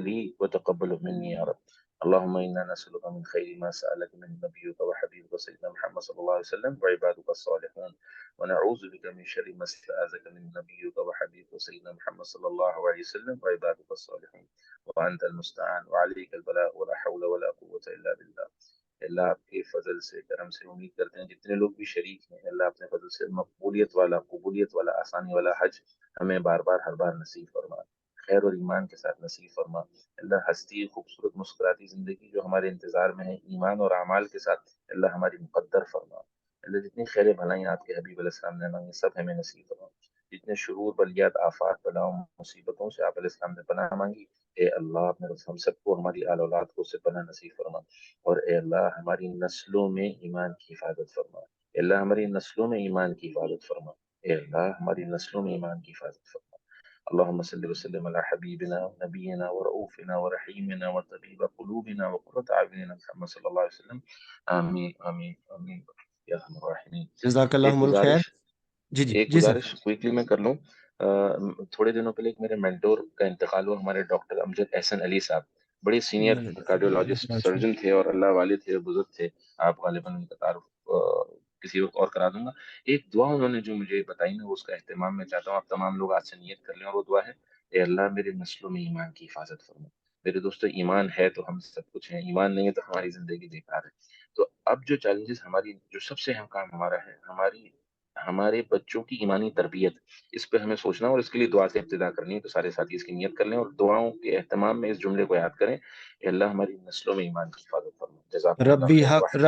لي وتقبله مني يا رب. اللهم إنا نسألك من خير ما سألك من نبيك وحبيبك سيدنا محمد صلى الله عليه وسلم وعبادك الصالحون، ونعوذ بك من شر ما استعاذك من نبيك وحبيبك سيدنا محمد صلى الله عليه وسلم وعبادك الصالحون، وأنت المستعان وعليك البلاء ولا حول ولا قوة إلا بالله. اللہ آپ کے فضل سے، کرم سے امید کرتے ہیں جتنے لوگ بھی شریک ہیں، اللہ اپنے فضل سے مقبولیت والا، قبولیت والا، آسانی والا حج ہمیں بار بار ہر بار نصیب فرما، خیر اور ایمان کے ساتھ نصیب فرما. اللہ ہستی، خوبصورت مسکراتی زندگی جو ہمارے انتظار میں ہے، ایمان اور اعمال کے ساتھ اللہ ہماری مقدر فرما. اللہ جتنی خیر بھلائیں آپ کے حبیب علیہ السلام نے مانگی سب ہمیں نصیب فرما. جتنے شرور، بلیات، آفات، بلاؤں، مصیبتوں سے آپ علیہ السلام نے پناہ مانگی، اے اللہ اپنے ہم سب کو، ہماری آل اولاد کو سے پناہ نصیب فرما. اور اے اللہ ہماری نسلوں میں ایمان کی حفاظت فرما. اے اللہ ہماری نسلوں میں ایمان کی حفاظت فرما. اے اللہ ہماری نسلوں میں ایمان کی حفاظت فرما. اللهم صل وسلم على حبيبنا ونبينا ورؤوفنا ورحيمنا وطبيب قلوبنا وقرة أعيننا محمد صلى الله عليه وسلم. آمين آمين آمين یا ارحم الراحمین. جزاکاللہ الخیر. جی جی ایک جی سر. گزارش کوئکلی میں کر لوں. تھوڑے دنوں پہلے ایک میرے مینٹور کا انتقال ہوا، ہمارے ڈاکٹر امجد احسن علی صاحب. بڑے سینئر کارڈیولوجسٹ سرجن تھے اور اللہ والے تھے، بزرگ تھے. آپ غالباً ان کا تعارف کسی وقت اور کرا دوں گا. ایک دعا انہوں نے جو مجھے بتائی نا، اس کا اہتمام میں چاہتا ہوں آپ تمام لوگ آج سے نیت کر لیں، اور وہ دعا ہے: اے اللہ میرے نسلوں میں ایمان کی حفاظت فرما. میرے دوستو، ایمان ہے تو ہم سب کچھ ہیں، ایمان نہیں ہے تو ہماری زندگی بیکار ہے. تو اب جو چیلنجز ہماری، جو سب سے اہم کام ہمارا ہے، ہمارے بچوں کی ایمانی تربیت، اس پہ ہمیں سوچنا اور اس کے لیے دعا سے ابتدا کرنی ہے. تو سارے ساتھی اس کی نیت کر لیں اور دعاؤں کے اہتمام میں اس جملے کو یاد کریں: اے اللہ ہماری نسلوں میں ایمان کی حفاظت فرما. جزاکم اللہ خیر.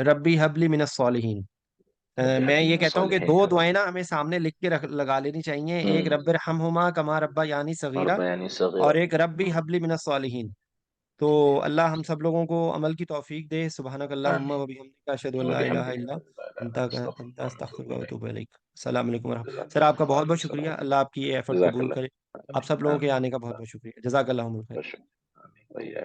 ربی حبلی من الصالحین. میں یہ کہتا ہوں کہ دو دعائیں نا ہمیں سامنے لکھ کے لگا لینی چاہیے. ایک رب ارحمہما کما ربا یعنی صغیرہ، اور ایک ربی حبلی من الصالحین. تو اللہ ہم سب لوگوں کو عمل کی توفیق دے. سبحانک اللہم و بحمدک، اشہد ان لا الہ الا انت استغفرک و اتوب الیک. السلام علیکم ورحمۃ اللہ. سر آپ کا بہت بہت شکریہ. اللہ آپ کی یہ ایفرٹ قبول کرے. آپ سب لوگوں کے آنے کا بہت بہت شکریہ. جزاک اللہ خیر.